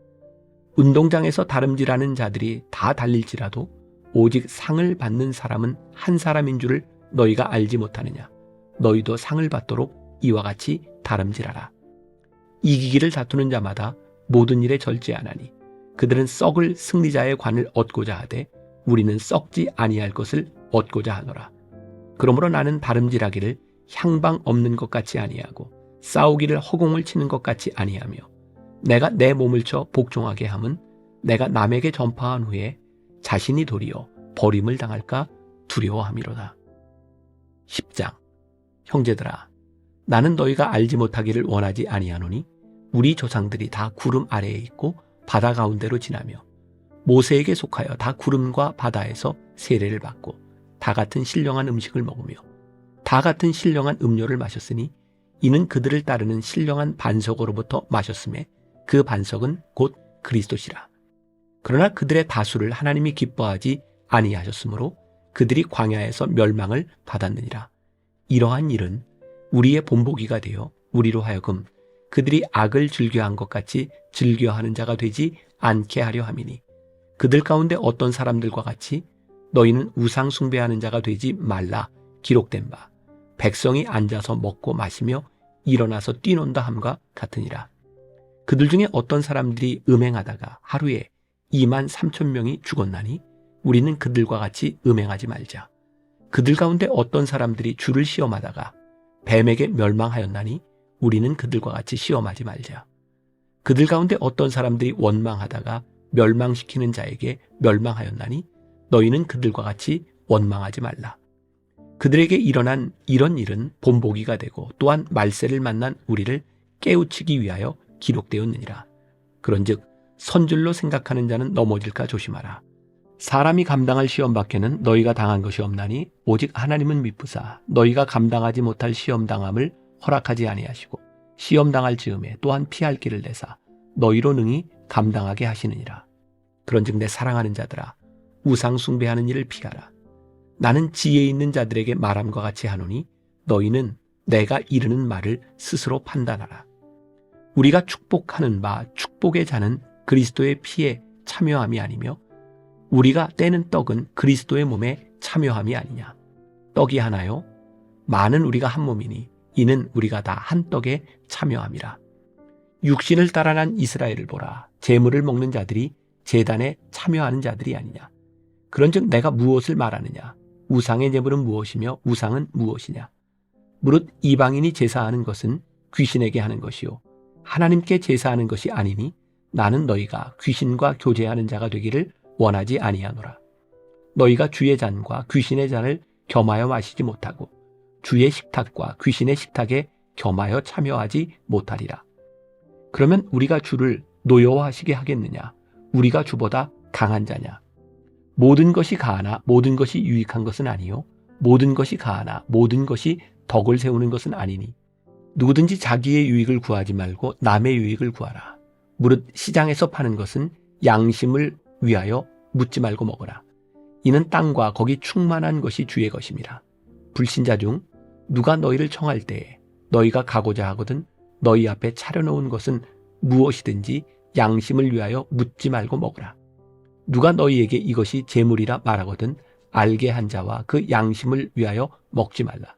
운동장에서 다름질하는 자들이 다 달릴지라도 오직 상을 받는 사람은 한 사람인 줄을 너희가 알지 못하느냐. 너희도 상을 받도록 이와 같이 다름질하라. 이기기를 다투는 자마다 모든 일에 절제하나니 그들은 썩을 승리자의 관을 얻고자 하되 우리는 썩지 아니할 것을 얻고자 하노라. 그러므로 나는 다름질하기를 향방 없는 것 같이 아니하고 싸우기를 허공을 치는 것 같이 아니하며 내가 내 몸을 쳐 복종하게 함은 내가 남에게 전파한 후에 자신이 도리어 버림을 당할까 두려워함이로다. 10장. 형제들아, 나는 너희가 알지 못하기를 원하지 아니하노니 우리 조상들이 다 구름 아래에 있고 바다 가운데로 지나며 모세에게 속하여 다 구름과 바다에서 세례를 받고 다 같은 신령한 음식을 먹으며 다 같은 신령한 음료를 마셨으니 이는 그들을 따르는 신령한 반석으로부터 마셨음에 그 반석은 곧 그리스도시라. 그러나 그들의 다수를 하나님이 기뻐하지 아니하셨으므로 그들이 광야에서 멸망을 받았느니라. 이러한 일은 우리의 본보기가 되어 우리로 하여금 그들이 악을 즐겨한 것 같이 즐겨하는 자가 되지 않게 하려 함이니, 그들 가운데 어떤 사람들과 같이 너희는 우상 숭배하는 자가 되지 말라 기록된 바 백성이 앉아서 먹고 마시며 일어나서 뛰논다 함과 같으니라. 그들 중에 어떤 사람들이 음행하다가 하루에 23,000명이 죽었나니 우리는 그들과 같이 음행하지 말자. 그들 가운데 어떤 사람들이 주를 시험하다가 뱀에게 멸망하였나니 우리는 그들과 같이 시험하지 말자. 그들 가운데 어떤 사람들이 원망하다가 멸망시키는 자에게 멸망하였나니 너희는 그들과 같이 원망하지 말라. 그들에게 일어난 이런 일은 본보기가 되고 또한 말세를 만난 우리를 깨우치기 위하여 기록되었느니라. 그런즉 선줄로 생각하는 자는 넘어질까 조심하라. 사람이 감당할 시험 밖에는 너희가 당한 것이 없나니 오직 하나님은 미쁘사 너희가 감당하지 못할 시험 당함을 허락하지 아니하시고 시험 당할 즈음에 또한 피할 길을 내사 너희로 능히 감당하게 하시느니라. 그런즉 내 사랑하는 자들아, 우상 숭배하는 일을 피하라. 나는 지혜 있는 자들에게 말함과 같이 하노니 너희는 내가 이르는 말을 스스로 판단하라. 우리가 축복하는 바 축복의 자는 그리스도의 피에 참여함이 아니며 우리가 떼는 떡은 그리스도의 몸에 참여함이 아니냐. 떡이 하나요? 많은 우리가 한 몸이니 이는 우리가 다 한 떡에 참여함이라. 육신을 따라 난 이스라엘을 보라. 제물을 먹는 자들이 제단에 참여하는 자들이 아니냐. 그런즉 내가 무엇을 말하느냐. 우상의 제물은 무엇이며 우상은 무엇이냐. 무릇 이방인이 제사하는 것은 귀신에게 하는 것이요 하나님께 제사하는 것이 아니니 나는 너희가 귀신과 교제하는 자가 되기를 원하지 아니하노라. 너희가 주의 잔과 귀신의 잔을 겸하여 마시지 못하고 주의 식탁과 귀신의 식탁에 겸하여 참여하지 못하리라. 그러면 우리가 주를 노여워하시게 하겠느냐. 우리가 주보다 강한 자냐. 모든 것이 가하나 모든 것이 유익한 것은 아니요 모든 것이 가하나 모든 것이 덕을 세우는 것은 아니니 누구든지 자기의 유익을 구하지 말고 남의 유익을 구하라. 무릇 시장에서 파는 것은 양심을 위하여 묻지 말고 먹으라. 이는 땅과 거기 충만한 것이 주의 것임이라. 불신자 중 누가 너희를 청할 때에 너희가 가고자 하거든 너희 앞에 차려놓은 것은 무엇이든지 양심을 위하여 묻지 말고 먹으라. 누가 너희에게 이것이 재물이라 말하거든 알게 한 자와 그 양심을 위하여 먹지 말라.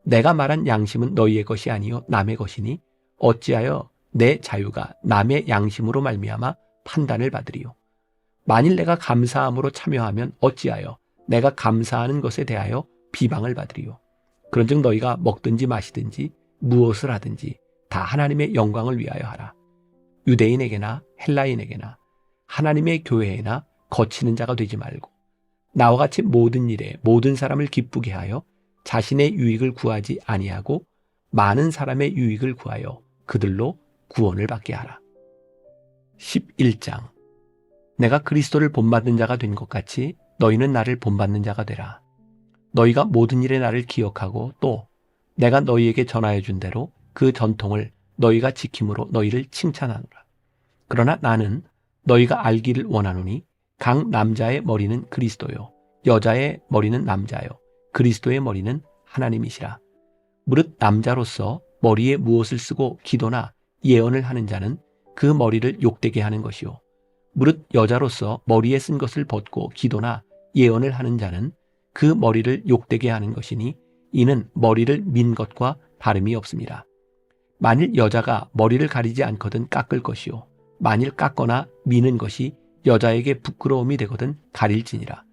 내가 말한 양심은 너희의 것이 아니요 남의 것이니 어찌하여 내 자유가 남의 양심으로 말미암아 판단을 받으리요. 만일 내가 감사함으로 참여하면 어찌하여 내가 감사하는 것에 대하여 비방을 받으리요. 그런즉 너희가 먹든지 마시든지 무엇을 하든지 다 하나님의 영광을 위하여 하라. 유대인에게나 헬라인에게나 하나님의 교회에나 거치는 자가 되지 말고 나와 같이 모든 일에 모든 사람을 기쁘게 하여 자신의 유익을 구하지 아니하고 많은 사람의 유익을 구하여 그들로 구원을 받게 하라. 11장. 내가 그리스도를 본받는 자가 된 것 같이 너희는 나를 본받는 자가 되라. 너희가 모든 일에 나를 기억하고 또 내가 너희에게 전하여 준 대로 그 전통을 너희가 지킴으로 너희를 칭찬하노라. 그러나 나는 너희가 알기를 원하노니 각 남자의 머리는 그리스도요 여자의 머리는 남자요 그리스도의 머리는 하나님이시라. 무릇 남자로서 머리에 무엇을 쓰고 기도나 예언을 하는 자는 그 머리를 욕되게 하는 것이요 무릇 여자로서 머리에 쓴 것을 벗고 기도나 예언을 하는 자는 그 머리를 욕되게 하는 것이니 이는 머리를 민 것과 다름이 없습니다. 만일 여자가 머리를 가리지 않거든 깎을 것이요 만일 깎거나 미는 것이 여자에게 부끄러움이 되거든 가릴지니라.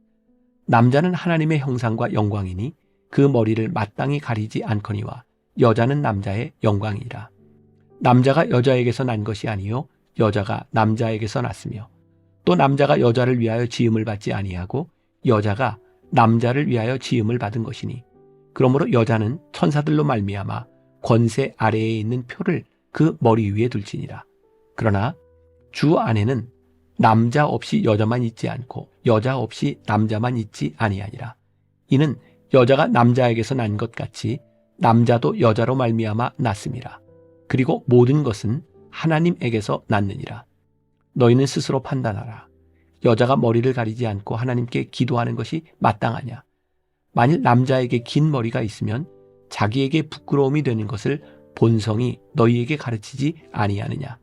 남자는 하나님의 형상과 영광이니 그 머리를 마땅히 가리지 않거니와 여자는 남자의 영광이니라. 남자가 여자에게서 난 것이 아니요 여자가 남자에게서 났으며 또 남자가 여자를 위하여 지음을 받지 아니하고 여자가 남자를 위하여 지음을 받은 것이니 그러므로 여자는 천사들로 말미암아 권세 아래에 있는 표를 그 머리 위에 둘지니라. 그러나 주 안에는 남자 없이 여자만 있지 않고 여자 없이 남자만 있지 아니하니라. 이는 여자가 남자에게서 난 것 같이 남자도 여자로 말미암아 났음이라. 그리고 모든 것은 하나님에게서 났느니라. 너희는 스스로 판단하라. 여자가 머리를 가리지 않고 하나님께 기도하는 것이 마땅하냐? 만일 남자에게 긴 머리가 있으면 자기에게 부끄러움이 되는 것을 본성이 너희에게 가르치지 아니하느냐?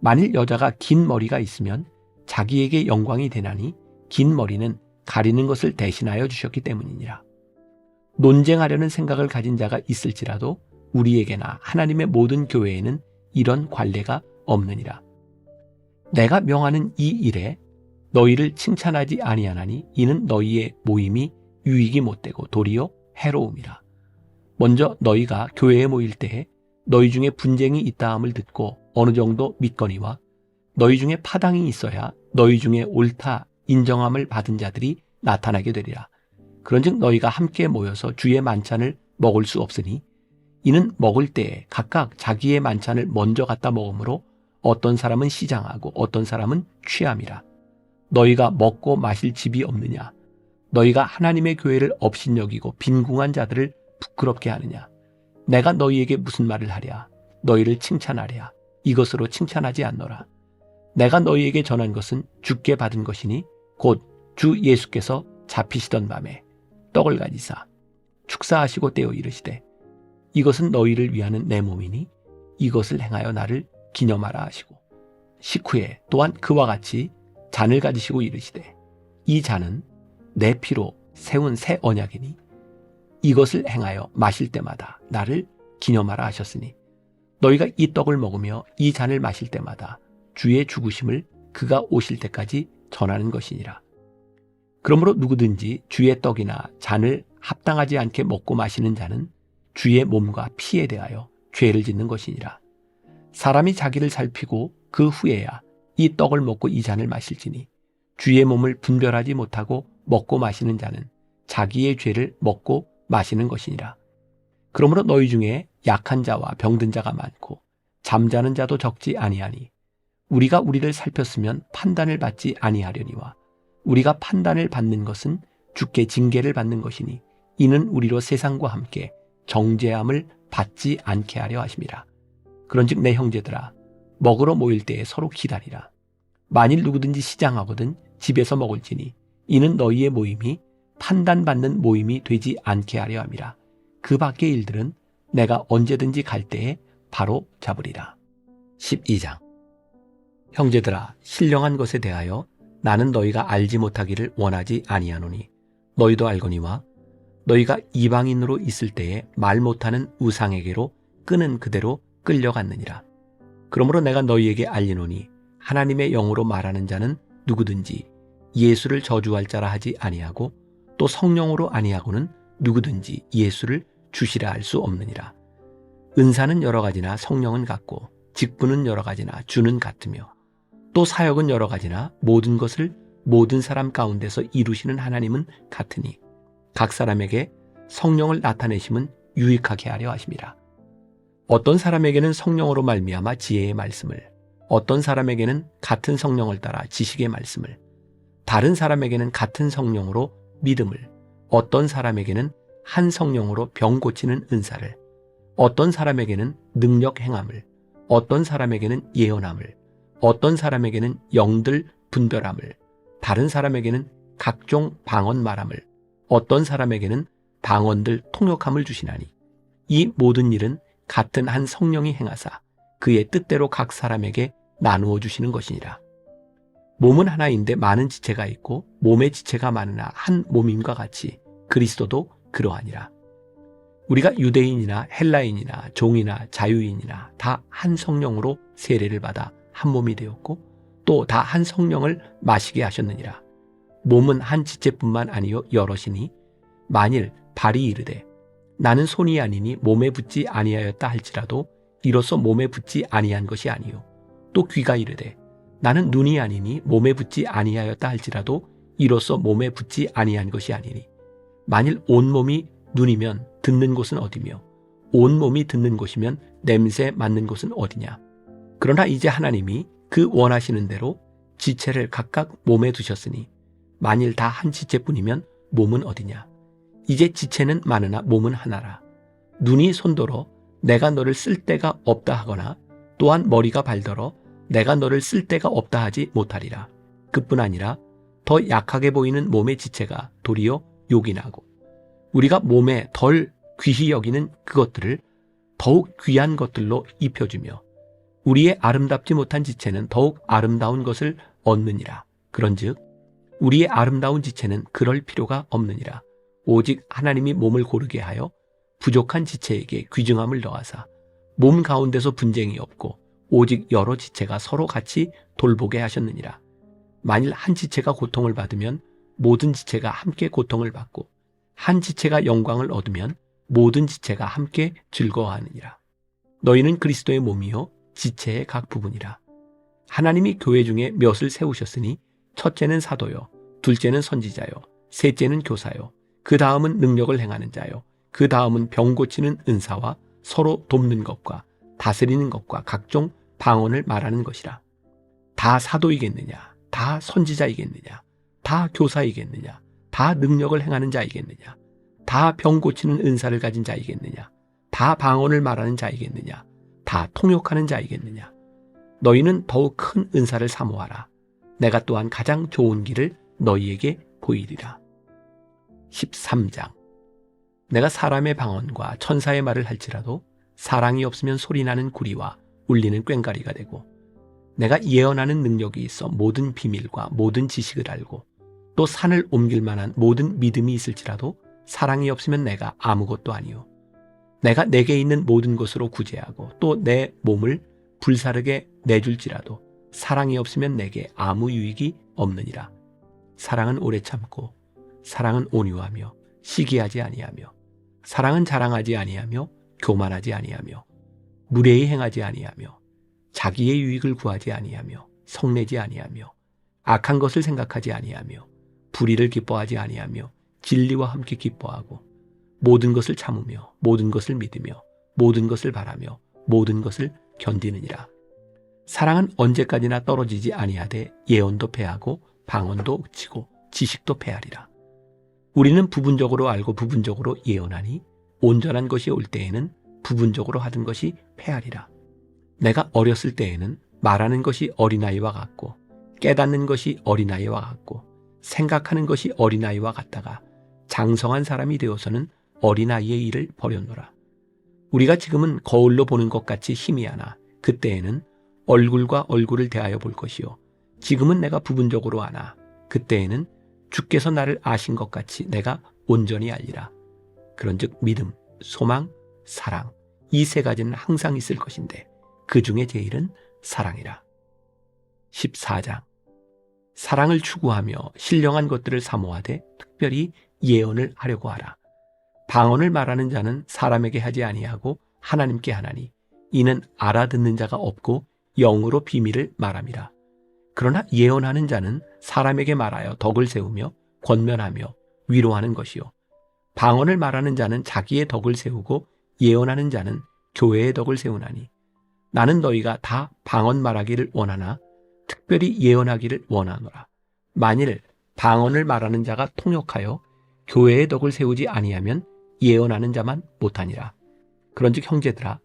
만일 여자가 긴 머리가 있으면 자기에게 영광이 되나니 긴 머리는 가리는 것을 대신하여 주셨기 때문이니라. 논쟁하려는 생각을 가진 자가 있을지라도 우리에게나 하나님의 모든 교회에는 이런 관례가 없느니라. 내가 명하는 이 일에 너희를 칭찬하지 아니하나니 이는 너희의 모임이 유익이 못되고 도리어 해로움이라. 먼저 너희가 교회에 모일 때에 너희 중에 분쟁이 있다함을 듣고 어느 정도 믿거니와 너희 중에 파당이 있어야 너희 중에 옳다 인정함을 받은 자들이 나타나게 되리라. 그런즉 너희가 함께 모여서 주의 만찬을 먹을 수 없으니 이는 먹을 때에 각각 자기의 만찬을 먼저 갖다 먹으므로 어떤 사람은 시장하고 어떤 사람은 취함이라. 너희가 먹고 마실 집이 없느냐? 너희가 하나님의 교회를 업신여기고 빈궁한 자들을 부끄럽게 하느냐? 내가 너희에게 무슨 말을 하랴? 너희를 칭찬하랴? 이것으로 칭찬하지 않노라. 내가 너희에게 전한 것은 주께 받은 것이니 곧 주 예수께서 잡히시던 밤에 떡을 가지사 축사하시고 떼어 이르시되 이것은 너희를 위하는 내 몸이니 이것을 행하여 나를 기념하라 하시고 식후에 또한 그와 같이 잔을 가지시고 이르시되 이 잔은 내 피로 세운 새 언약이니 이것을 행하여 마실 때마다 나를 기념하라 하셨으니 너희가 이 떡을 먹으며 이 잔을 마실 때마다 주의 죽으심을 그가 오실 때까지 전하는 것이니라. 그러므로 누구든지 주의 떡이나 잔을 합당하지 않게 먹고 마시는 자는 주의 몸과 피에 대하여 죄를 짓는 것이니라. 사람이 자기를 살피고 그 후에야 이 떡을 먹고 이 잔을 마실지니 주의 몸을 분별하지 못하고 먹고 마시는 자는 자기의 죄를 먹고 마시는 것이니라. 그러므로 너희 중에 약한 자와 병든 자가 많고 잠자는 자도 적지 아니하니 우리가 우리를 살폈으면 판단을 받지 아니하려니와 우리가 판단을 받는 것은 주께 징계를 받는 것이니 이는 우리로 세상과 함께 정죄함을 받지 않게 하려 하심이라. 그런즉 내 형제들아 먹으러 모일 때에 서로 기다리라. 만일 누구든지 시장하거든 집에서 먹을지니 이는 너희의 모임이 판단받는 모임이 되지 않게 하려 함이라. 그 밖의 일들은 내가 언제든지 갈 때에 바로 잡으리라. 12장. 형제들아 신령한 것에 대하여 나는 너희가 알지 못하기를 원하지 아니하노니 너희도 알거니와 너희가 이방인으로 있을 때에 말 못하는 우상에게로 끄는 그대로 끌려갔느니라. 그러므로 내가 너희에게 알리노니 하나님의 영으로 말하는 자는 누구든지 예수를 저주할 자라 하지 아니하고 또 성령으로 아니하고는 누구든지 예수를 주시라 할 수 없느니라. 은사는 여러 가지나 성령은 같고 직분은 여러 가지나 주는 같으며 또 사역은 여러 가지나 모든 것을 모든 사람 가운데서 이루시는 하나님은 같으니 각 사람에게 성령을 나타내심은 유익하게 하려 하심이라. 어떤 사람에게는 성령으로 말미암아 지혜의 말씀을, 어떤 사람에게는 같은 성령을 따라 지식의 말씀을, 다른 사람에게는 같은 성령으로 믿음을, 어떤 사람에게는 한 성령으로 병 고치는 은사를, 어떤 사람에게는 능력 행함을, 어떤 사람에게는 예언함을, 어떤 사람에게는 영들 분별함을, 다른 사람에게는 각종 방언 말함을, 어떤 사람에게는 방언들 통역함을 주시나니 이 모든 일은 같은 한 성령이 행하사 그의 뜻대로 각 사람에게 나누어 주시는 것이니라. 몸은 하나인데 많은 지체가 있고 몸의 지체가 많으나 한 몸임과 같이 그리스도도 그러하니라. 우리가 유대인이나 헬라인이나 종이나 자유인이나 다 한 성령으로 세례를 받아 한 몸이 되었고 또 다 한 성령을 마시게 하셨느니라. 몸은 한 지체뿐만 아니요 여럿이니 만일 발이 이르되 나는 손이 아니니 몸에 붙지 아니하였다 할지라도 이로써 몸에 붙지 아니한 것이 아니요 또 귀가 이르되 나는 눈이 아니니 몸에 붙지 아니하였다 할지라도 이로써 몸에 붙지 아니한 것이 아니니 만일 온몸이 눈이면 듣는 곳은 어디며 온몸이 듣는 곳이면 냄새 맡는 곳은 어디냐. 그러나 이제 하나님이 그 원하시는 대로 지체를 각각 몸에 두셨으니 만일 다 한 지체뿐이면 몸은 어디냐. 이제 지체는 많으나 몸은 하나라. 눈이 손더러 내가 너를 쓸 데가 없다 하거나 또한 머리가 발더러 내가 너를 쓸 데가 없다 하지 못하리라. 그뿐 아니라 더 약하게 보이는 몸의 지체가 도리어 요긴하고 우리가 몸에 덜 귀히 여기는 그것들을 더욱 귀한 것들로 입혀주며 우리의 아름답지 못한 지체는 더욱 아름다운 것을 얻느니라. 그런즉 우리의 아름다운 지체는 그럴 필요가 없느니라. 오직 하나님이 몸을 고르게 하여 부족한 지체에게 귀중함을 더하사 몸 가운데서 분쟁이 없고 오직 여러 지체가 서로 같이 돌보게 하셨느니라. 만일 한 지체가 고통을 받으면 모든 지체가 함께 고통을 받고 한 지체가 영광을 얻으면 모든 지체가 함께 즐거워하느니라. 너희는 그리스도의 몸이요 지체의 각 부분이라. 하나님이 교회 중에 몇을 세우셨으니 첫째는 사도요, 둘째는 선지자요, 셋째는 교사요, 그 다음은 능력을 행하는 자요, 그 다음은 병 고치는 은사와 서로 돕는 것과 다스리는 것과 각종 방언을 말하는 것이라. 다 사도이겠느냐? 다 선지자이겠느냐? 다 교사이겠느냐? 다 능력을 행하는 자이겠느냐? 다 병 고치는 은사를 가진 자이겠느냐? 다 방언을 말하는 자이겠느냐? 다 통역하는 자이겠느냐? 너희는 더욱 큰 은사를 사모하라. 내가 또한 가장 좋은 길을 너희에게 보이리라. 13장. 내가 사람의 방언과 천사의 말을 할지라도 사랑이 없으면 소리나는 구리와 울리는 꽹과리가 되고 내가 예언하는 능력이 있어 모든 비밀과 모든 지식을 알고 또 산을 옮길 만한 모든 믿음이 있을지라도 사랑이 없으면 내가 아무것도 아니요 내가 내게 있는 모든 것으로 구제하고 또 내 몸을 불사르게 내줄지라도 사랑이 없으면 내게 아무 유익이 없느니라. 사랑은 오래 참고 사랑은 온유하며 시기하지 아니하며 사랑은 자랑하지 아니하며 교만하지 아니하며 무례히 행하지 아니하며 자기의 유익을 구하지 아니하며 성내지 아니하며 악한 것을 생각하지 아니하며 불의를 기뻐하지 아니하며 진리와 함께 기뻐하고 모든 것을 참으며 모든 것을 믿으며 모든 것을 바라며 모든 것을 견디느니라. 사랑은 언제까지나 떨어지지 아니하되 예언도 패하고 방언도 그치고 지식도 패하리라. 우리는 부분적으로 알고 부분적으로 예언하니 온전한 것이 올 때에는 부분적으로 하던 것이 패하리라. 내가 어렸을 때에는 말하는 것이 어린아이와 같고 깨닫는 것이 어린아이와 같고 생각하는 것이 어린아이와 같다가 장성한 사람이 되어서는 어린아이의 일을 버렸노라. 우리가 지금은 거울로 보는 것 같이 희미하나 그때에는 얼굴과 얼굴을 대하여 볼 것이요 지금은 내가 부분적으로 아나 그때에는 주께서 나를 아신 것 같이 내가 온전히 알리라. 그런즉 믿음, 소망, 사랑 이 세 가지는 항상 있을 것인데 그 중에 제일은 사랑이라. 14장. 사랑을 추구하며 신령한 것들을 사모하되 특별히 예언을 하려고 하라. 방언을 말하는 자는 사람에게 하지 아니하고 하나님께 하나니 이는 알아듣는 자가 없고 영으로 비밀을 말함이라. 그러나 예언하는 자는 사람에게 말하여 덕을 세우며 권면하며 위로하는 것이요 방언을 말하는 자는 자기의 덕을 세우고 예언하는 자는 교회의 덕을 세우나니 나는 너희가 다 방언 말하기를 원하나 특별히 예언하기를 원하노라. 만일 방언을 말하는 자가 통역하여 교회의 덕을 세우지 아니하면 예언하는 자만 못하니라. 그런즉 형제들아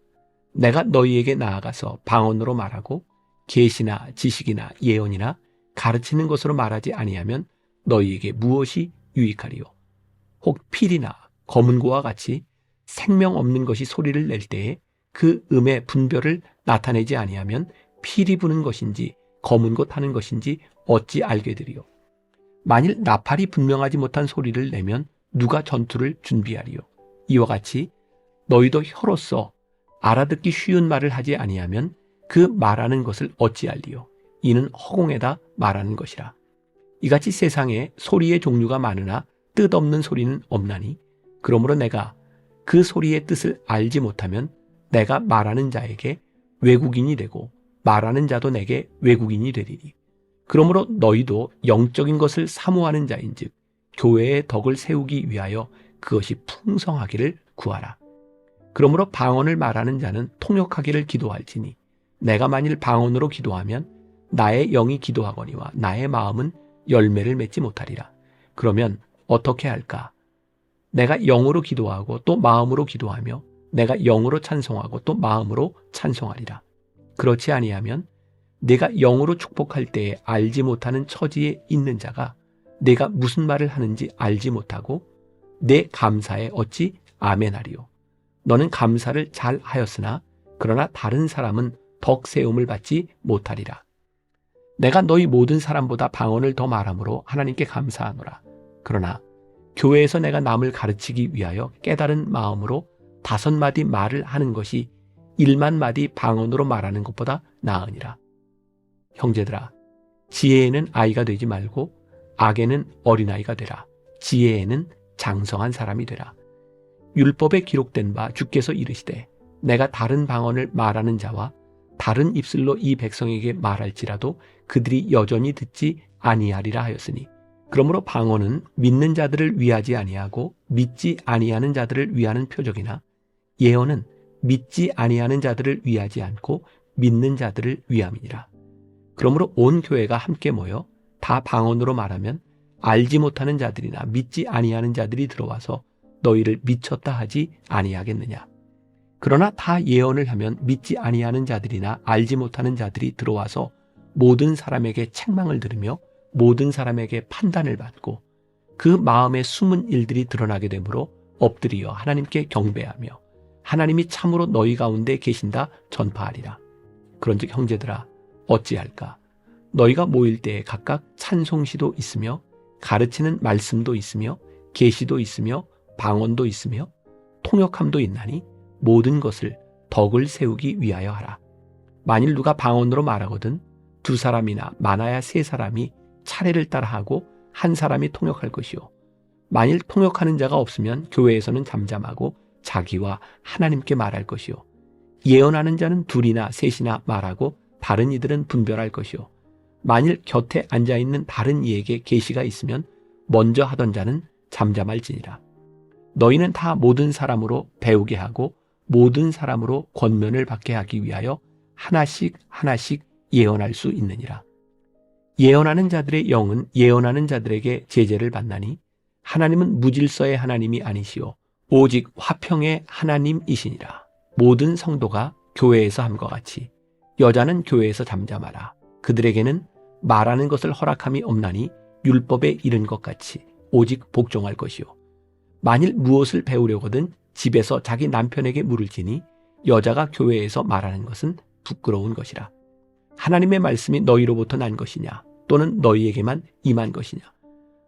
내가 너희에게 나아가서 방언으로 말하고 계시나 지식이나 예언이나 가르치는 것으로 말하지 아니하면 너희에게 무엇이 유익하리요? 혹 필이나 검은고와 같이 생명 없는 것이 소리를 낼 때에 그 음의 분별을 나타내지 아니하면 필이 부는 것인지 검은 것 하는 것인지 어찌 알게 되리요? 만일 나팔이 분명하지 못한 소리를 내면 누가 전투를 준비하리요? 이와 같이 너희도 혀로서 알아듣기 쉬운 말을 하지 아니하면 그 말하는 것을 어찌 알리요? 이는 허공에다 말하는 것이라. 이같이 세상에 소리의 종류가 많으나 뜻없는 소리는 없나니 그러므로 내가 그 소리의 뜻을 알지 못하면 내가 말하는 자에게 외국인이 되고 말하는 자도 내게 외국인이 되리니 그러므로 너희도 영적인 것을 사모하는 자인즉 교회의 덕을 세우기 위하여 그것이 풍성하기를 구하라. 그러므로 방언을 말하는 자는 통역하기를 기도할지니 내가 만일 방언으로 기도하면 나의 영이 기도하거니와 나의 마음은 열매를 맺지 못하리라. 그러면 어떻게 할까? 내가 영으로 기도하고 또 마음으로 기도하며 내가 영으로 찬송하고 또 마음으로 찬송하리라. 그렇지 아니하면 내가 영으로 축복할 때에 알지 못하는 처지에 있는 자가 내가 무슨 말을 하는지 알지 못하고 내 감사에 어찌 아멘하리요. 너는 감사를 잘 하였으나 그러나 다른 사람은 덕 세움을 받지 못하리라. 내가 너희 모든 사람보다 방언을 더 말함으로 하나님께 감사하노라. 그러나 교회에서 내가 남을 가르치기 위하여 깨달은 마음으로 5마디 말을 하는 것이 1만 마디 방언으로 말하는 것보다 나으니라. 형제들아, 지혜에는 아이가 되지 말고 악에는 어린아이가 되라. 지혜에는 장성한 사람이 되라. 율법에 기록된 바 주께서 이르시되 내가 다른 방언을 말하는 자와 다른 입술로 이 백성에게 말할지라도 그들이 여전히 듣지 아니하리라 하였으니, 그러므로 방언은 믿는 자들을 위하지 아니하고 믿지 아니하는 자들을 위하는 표적이나 예언은 믿지 아니하는 자들을 위하지 않고 믿는 자들을 위함이니라. 그러므로 온 교회가 함께 모여 다 방언으로 말하면 알지 못하는 자들이나 믿지 아니하는 자들이 들어와서 너희를 미쳤다 하지 아니하겠느냐. 그러나 다 예언을 하면 믿지 아니하는 자들이나 알지 못하는 자들이 들어와서 모든 사람에게 책망을 들으며 모든 사람에게 판단을 받고 그 마음의 숨은 일들이 드러나게 되므로 엎드리어 하나님께 경배하며 하나님이 참으로 너희 가운데 계신다 전파하리라. 그런즉 형제들아, 어찌할까? 너희가 모일 때에 각각 찬송시도 있으며 가르치는 말씀도 있으며 계시도 있으며 방언도 있으며 통역함도 있나니 모든 것을 덕을 세우기 위하여 하라. 만일 누가 방언으로 말하거든 2사람이나 많아야 3사람이 차례를 따라하고 1사람이 통역할 것이요. 만일 통역하는 자가 없으면 교회에서는 잠잠하고 자기와 하나님께 말할 것이요. 예언하는 자는 2이나 3이나 말하고 다른 이들은 분별할 것이요. 만일 곁에 앉아있는 다른 이에게 계시가 있으면 먼저 하던 자는 잠잠할지니라. 너희는 다 모든 사람으로 배우게 하고 모든 사람으로 권면을 받게 하기 위하여 하나씩 하나씩 예언할 수 있느니라. 예언하는 자들의 영은 예언하는 자들에게 제재를 받나니 하나님은 무질서의 하나님이 아니시오 오직 화평의 하나님이시니라. 모든 성도가 교회에서 함과 같이 여자는 교회에서 잠잠하라. 그들에게는 말하는 것을 허락함이 없나니 율법에 이른 것 같이 오직 복종할 것이요. 만일 무엇을 배우려거든 집에서 자기 남편에게 물을지니 여자가 교회에서 말하는 것은 부끄러운 것이라. 하나님의 말씀이 너희로부터 난 것이냐 또는 너희에게만 임한 것이냐.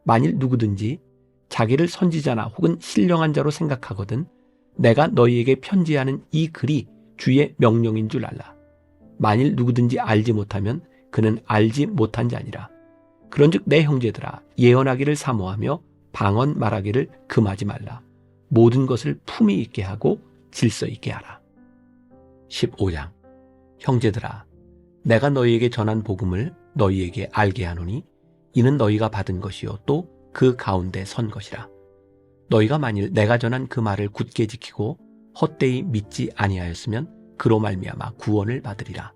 만일 누구든지 자기를 선지자나 혹은 신령한 자로 생각하거든 내가 너희에게 편지하는 이 글이 주의 명령인 줄 알라. 만일 누구든지 알지 못하면 그는 알지 못한 자니라. 그런즉 내 형제들아, 예언하기를 사모하며 방언 말하기를 금하지 말라. 모든 것을 품위 있게 하고 질서 있게 하라. 15장. 형제들아, 내가 너희에게 전한 복음을 너희에게 알게 하노니 이는 너희가 받은 것이요 또 그 가운데 선 것이라. 너희가 만일 내가 전한 그 말을 굳게 지키고 헛되이 믿지 아니하였으면 그로 말미암아 구원을 받으리라.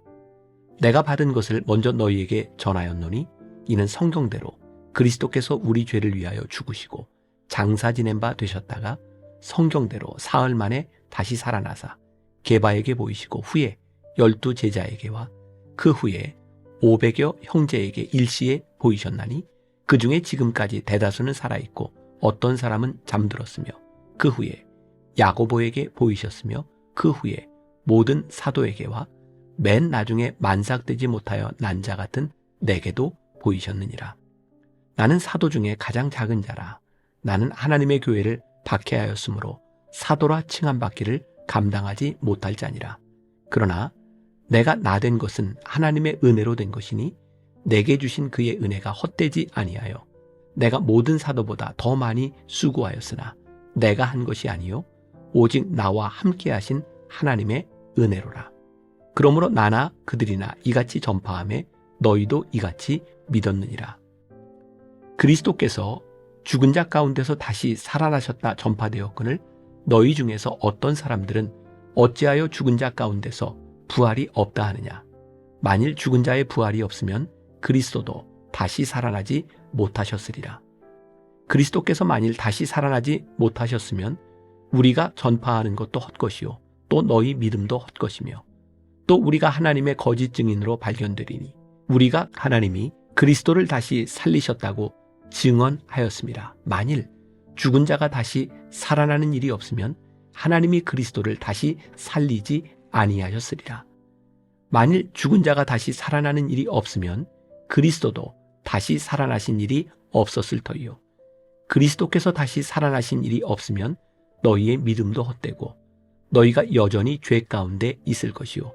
내가 받은 것을 먼저 너희에게 전하였노니 이는 성경대로 그리스도께서 우리 죄를 위하여 죽으시고 장사 지낸 바 되셨다가 성경대로 사흘 만에 다시 살아나사 게바에게 보이시고 후에 12 제자에게와 그 후에 500여 형제에게 일시에 보이셨나니 그 중에 지금까지 대다수는 살아있고 어떤 사람은 잠들었으며 그 후에 야고보에게 보이셨으며 그 후에 모든 사도에게와 맨 나중에 만삭되지 못하여 난 자 같은 내게도 보이셨느니라. 나는 사도 중에 가장 작은 자라. 나는 하나님의 교회를 박해하였으므로 사도라 칭함받기를 감당하지 못할 자니라. 그러나 내가 나된 것은 하나님의 은혜로 된 것이니 내게 주신 그의 은혜가 헛되지 아니하여 내가 모든 사도보다 더 많이 수고하였으나 내가 한 것이 아니요 오직 나와 함께 하신 하나님의 은혜로라. 그러므로 나나 그들이나 이같이 전파하며 너희도 이같이 믿었느니라. 그리스도께서 죽은 자 가운데서 다시 살아나셨다 전파되었거늘 너희 중에서 어떤 사람들은 어찌하여 죽은 자 가운데서 부활이 없다 하느냐. 만일 죽은 자의 부활이 없으면 그리스도도 다시 살아나지 못하셨으리라. 그리스도께서 만일 다시 살아나지 못하셨으면 우리가 전파하는 것도 헛것이요 또 너희 믿음도 헛것이며 또 우리가 하나님의 거짓 증인으로 발견되리니 우리가 하나님이 그리스도를 다시 살리셨다고 증언하였습니다. 만일 죽은 자가 다시 살아나는 일이 없으면 하나님이 그리스도를 다시 살리지 아니하셨으리라. 만일 죽은 자가 다시 살아나는 일이 없으면 그리스도도 다시 살아나신 일이 없었을 터이요. 그리스도께서 다시 살아나신 일이 없으면 너희의 믿음도 헛되고 너희가 여전히 죄 가운데 있을 것이요.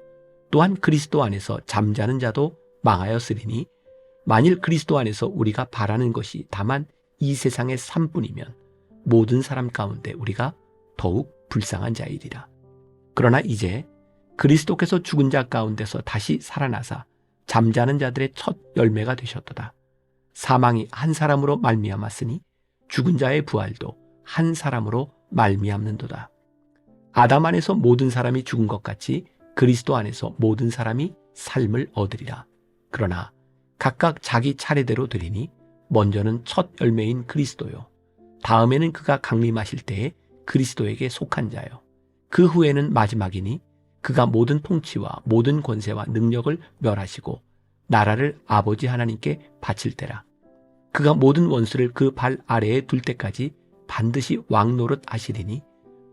또한 그리스도 안에서 잠자는 자도 망하였으리니 만일 그리스도 안에서 우리가 바라는 것이 다만 이 세상의 삶뿐이면 모든 사람 가운데 우리가 더욱 불쌍한 자이리라. 그러나 이제 그리스도께서 죽은 자 가운데서 다시 살아나사 잠자는 자들의 첫 열매가 되셨도다. 사망이 한 사람으로 말미암았으니 죽은 자의 부활도 한 사람으로 말미암는도다. 아담 안에서 모든 사람이 죽은 것 같이 그리스도 안에서 모든 사람이 삶을 얻으리라. 그러나 각각 자기 차례대로 드리니 먼저는 첫 열매인 그리스도요. 다음에는 그가 강림하실 때에 그리스도에게 속한 자요. 그 후에는 마지막이니 그가 모든 통치와 모든 권세와 능력을 멸하시고 나라를 아버지 하나님께 바칠 때라. 그가 모든 원수를 그 발 아래에 둘 때까지 반드시 왕 노릇 하시리니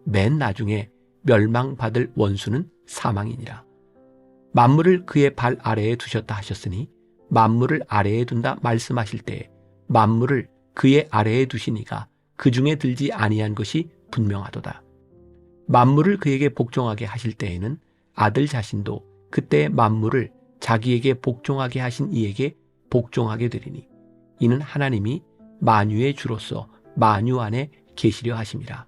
맨 나중에 멸망받을 원수는 사망이니라. 만물을 그의 발 아래에 두셨다 하셨으니 만물을 아래에 둔다 말씀하실 때에 만물을 그의 아래에 두시니가 그 중에 들지 아니한 것이 분명하도다. 만물을 그에게 복종하게 하실 때에는 아들 자신도 그때 만물을 자기에게 복종하게 하신 이에게 복종하게 되리니 이는 하나님이 만유의 주로서 만유 안에 계시려 하심이라.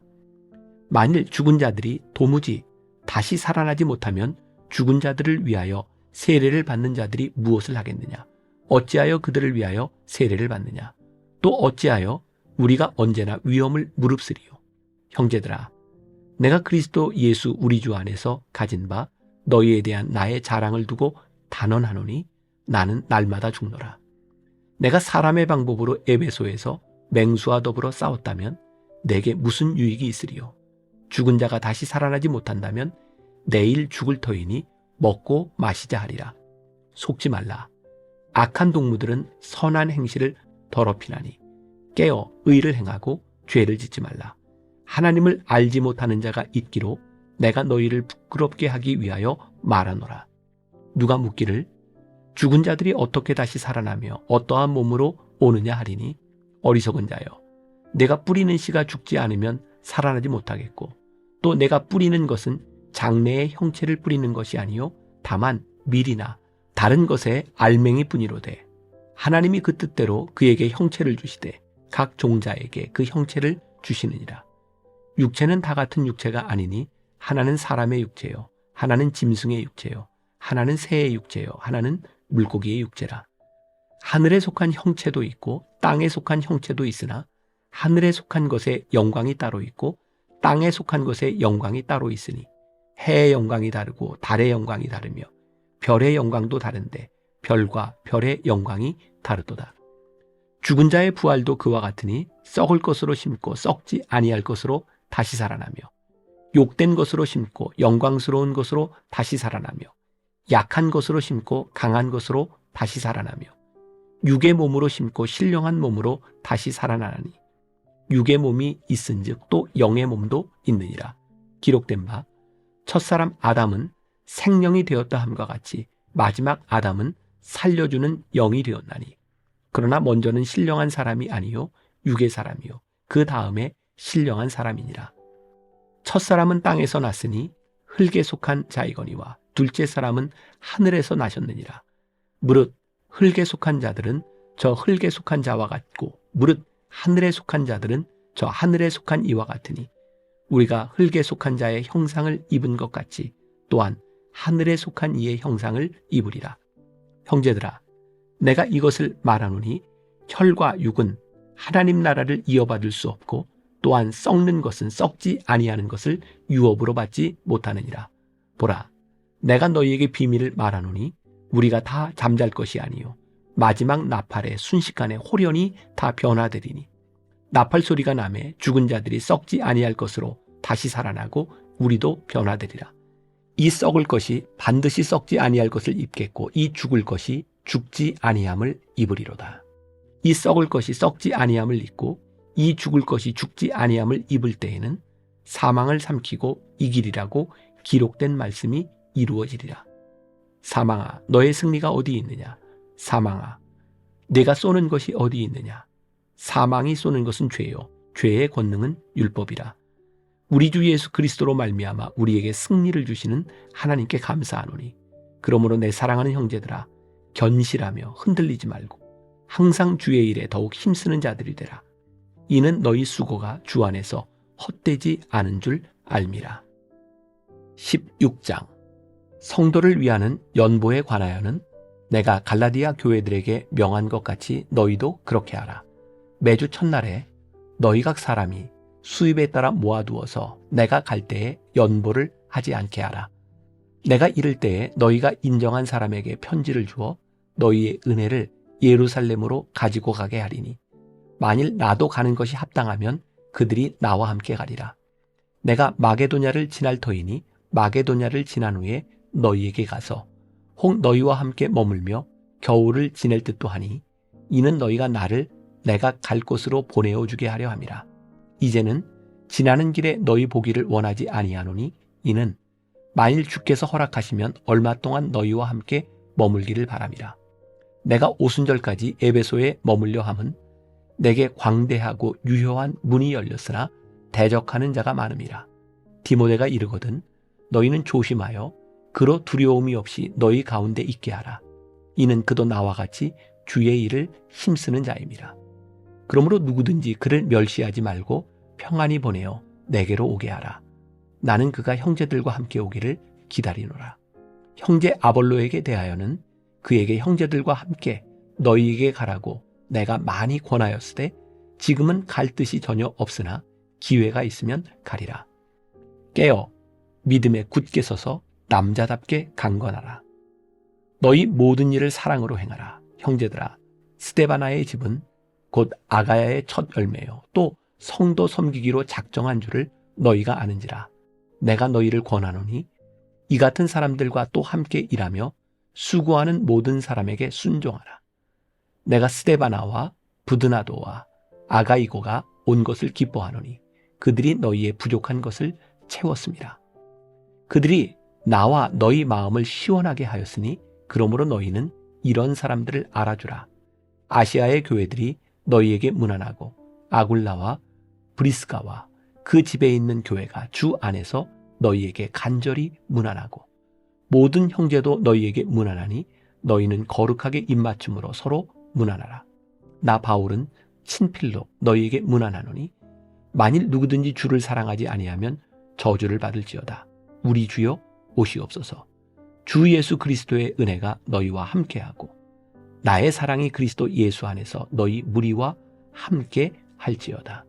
만일 죽은 자들이 도무지 다시 살아나지 못하면 죽은 자들을 위하여 세례를 받는 자들이 무엇을 하겠느냐? 어찌하여 그들을 위하여 세례를 받느냐? 또 어찌하여 우리가 언제나 위험을 무릅쓰리요? 형제들아, 내가 그리스도 예수 우리 주 안에서 가진 바 너희에 대한 나의 자랑을 두고 단언하노니 나는 날마다 죽노라. 내가 사람의 방법으로 에베소에서 맹수와 더불어 싸웠다면 내게 무슨 유익이 있으리요? 죽은 자가 다시 살아나지 못한다면 내일 죽을 터이니 먹고 마시자 하리라. 속지 말라. 악한 동무들은 선한 행실을 더럽히나니 깨어 의를 행하고 죄를 짓지 말라. 하나님을 알지 못하는 자가 있기로 내가 너희를 부끄럽게 하기 위하여 말하노라. 누가 묻기를 죽은 자들이 어떻게 다시 살아나며 어떠한 몸으로 오느냐 하리니 어리석은 자여, 내가 뿌리는 씨가 죽지 않으면 살아나지 못하겠고 또 내가 뿌리는 것은 장래의 형체를 뿌리는 것이 아니요 다만 밀이나 다른 것의 알맹이뿐이로되 하나님이 그 뜻대로 그에게 형체를 주시되 각 종자에게 그 형체를 주시느니라. 육체는 다 같은 육체가 아니니 하나는 사람의 육체요, 하나는 짐승의 육체요, 하나는 새의 육체요, 하나는 물고기의 육체라. 하늘에 속한 형체도 있고 땅에 속한 형체도 있으나 하늘에 속한 것의 영광이 따로 있고 땅에 속한 것의 영광이 따로 있으니 해의 영광이 다르고 달의 영광이 다르며 별의 영광도 다른데 별과 별의 영광이 다르도다. 죽은 자의 부활도 그와 같으니 썩을 것으로 심고 썩지 아니할 것으로 다시 살아나며 욕된 것으로 심고 영광스러운 것으로 다시 살아나며 약한 것으로 심고 강한 것으로 다시 살아나며 육의 몸으로 심고 신령한 몸으로 다시 살아나니 육의 몸이 있은즉 또 영의 몸도 있느니라. 기록된 바 첫사람 아담은 생명이 되었다 함과 같이 마지막 아담은 살려주는 영이 되었나니 그러나 먼저는 신령한 사람이 아니요 육의 사람이요 그 다음에 신령한 사람이니라. 첫사람은 땅에서 났으니 흙에 속한 자이거니와 둘째 사람은 하늘에서 나셨느니라. 무릇 흙에 속한 자들은 저 흙에 속한 자와 같고 무릇 하늘에 속한 자들은 저 하늘에 속한 이와 같으니 우리가 흙에 속한 자의 형상을 입은 것 같이 또한 하늘에 속한 이의 형상을 입으리라. 형제들아, 내가 이것을 말하노니 혈과 육은 하나님 나라를 이어받을 수 없고 또한 썩는 것은 썩지 아니하는 것을 유업으로 받지 못하느니라. 보라, 내가 너희에게 비밀을 말하노니 우리가 다 잠잘 것이 아니요 마지막 나팔에 순식간에 홀연히 다 변화되리니 나팔 소리가 나매 죽은 자들이 썩지 아니할 것으로 다시 살아나고 우리도 변화되리라. 이 썩을 것이 반드시 썩지 아니할 것을 입겠고 이 죽을 것이 죽지 아니함을 입으리로다. 이 썩을 것이 썩지 아니함을 입고 이 죽을 것이 죽지 아니함을 입을 때에는 사망을 삼키고 이기리라고 기록된 말씀이 이루어지리라. 사망아, 너의 승리가 어디 있느냐? 사망아, 내가 쏘는 것이 어디 있느냐? 사망이 쏘는 것은 죄요, 죄의 권능은 율법이라. 우리 주 예수 그리스도로 말미암아 우리에게 승리를 주시는 하나님께 감사하노니, 그러므로 내 사랑하는 형제들아, 견실하며 흔들리지 말고 항상 주의 일에 더욱 힘쓰는 자들이 되라. 이는 너희 수고가 주 안에서 헛되지 않은 줄 알미라. 16장. 성도를 위하는 연보에 관하여는 내가 갈라디아 교회들에게 명한 것 같이 너희도 그렇게 하라. 매주 첫날에 너희 각 사람이 수입에 따라 모아두어서 내가 갈 때에 연보를 하지 않게 하라. 내가 이를 때에 너희가 인정한 사람에게 편지를 주어 너희의 은혜를 예루살렘으로 가지고 가게 하리니, 만일 나도 가는 것이 합당하면 그들이 나와 함께 가리라. 내가 마게도냐를 지날 터이니 마게도냐를 지난 후에 너희에게 가서 혹 너희와 함께 머물며 겨울을 지낼 듯도 하니, 이는 너희가 나를 내가 갈 곳으로 보내어 주게 하려 함이라. 이제는 지나는 길에 너희 보기를 원하지 아니하노니, 이는 만일 주께서 허락하시면 얼마 동안 너희와 함께 머물기를 바람이라. 내가 오순절까지 에베소에 머물려 함은 내게 광대하고 유효한 문이 열렸으나 대적하는 자가 많음이라. 디모데가 이르거든 너희는 조심하여 그로 두려움이 없이 너희 가운데 있게 하라. 이는 그도 나와 같이 주의 일을 힘쓰는 자임이라. 그러므로 누구든지 그를 멸시하지 말고 평안히 보내어 내게로 오게 하라. 나는 그가 형제들과 함께 오기를 기다리노라. 형제 아볼로에게 대하여는 그에게 형제들과 함께 너희에게 가라고 내가 많이 권하였으되 지금은 갈 뜻이 전혀 없으나 기회가 있으면 가리라. 깨어 믿음에 굳게 서서 남자답게 강건하라. 너희 모든 일을 사랑으로 행하라. 형제들아, 스데바나의 집은 곧 아가야의 첫 열매요 또 성도 섬기기로 작정한 줄을 너희가 아는지라. 내가 너희를 권하노니 이 같은 사람들과 또 함께 일하며 수고하는 모든 사람에게 순종하라. 내가 스데바나와 부드나도와 아가이고가 온 것을 기뻐하노니 그들이 너희의 부족한 것을 채웠습니다. 그들이 나와 너희 마음을 시원하게 하였으니 그러므로 너희는 이런 사람들을 알아주라. 아시아의 교회들이 너희에게 문안하고 아굴라와 브리스가와 그 집에 있는 교회가 주 안에서 너희에게 간절히 문안하고 모든 형제도 너희에게 문안하니 너희는 거룩하게 입맞춤으로 서로 문안하라. 나 바울은 친필로 너희에게 문안하노니 만일 누구든지 주를 사랑하지 아니하면 저주를 받을지어다. 우리 주여 오시옵소서. 주 예수 그리스도의 은혜가 너희와 함께하고 나의 사랑이 그리스도 예수 안에서 너희 무리와 함께 할지어다.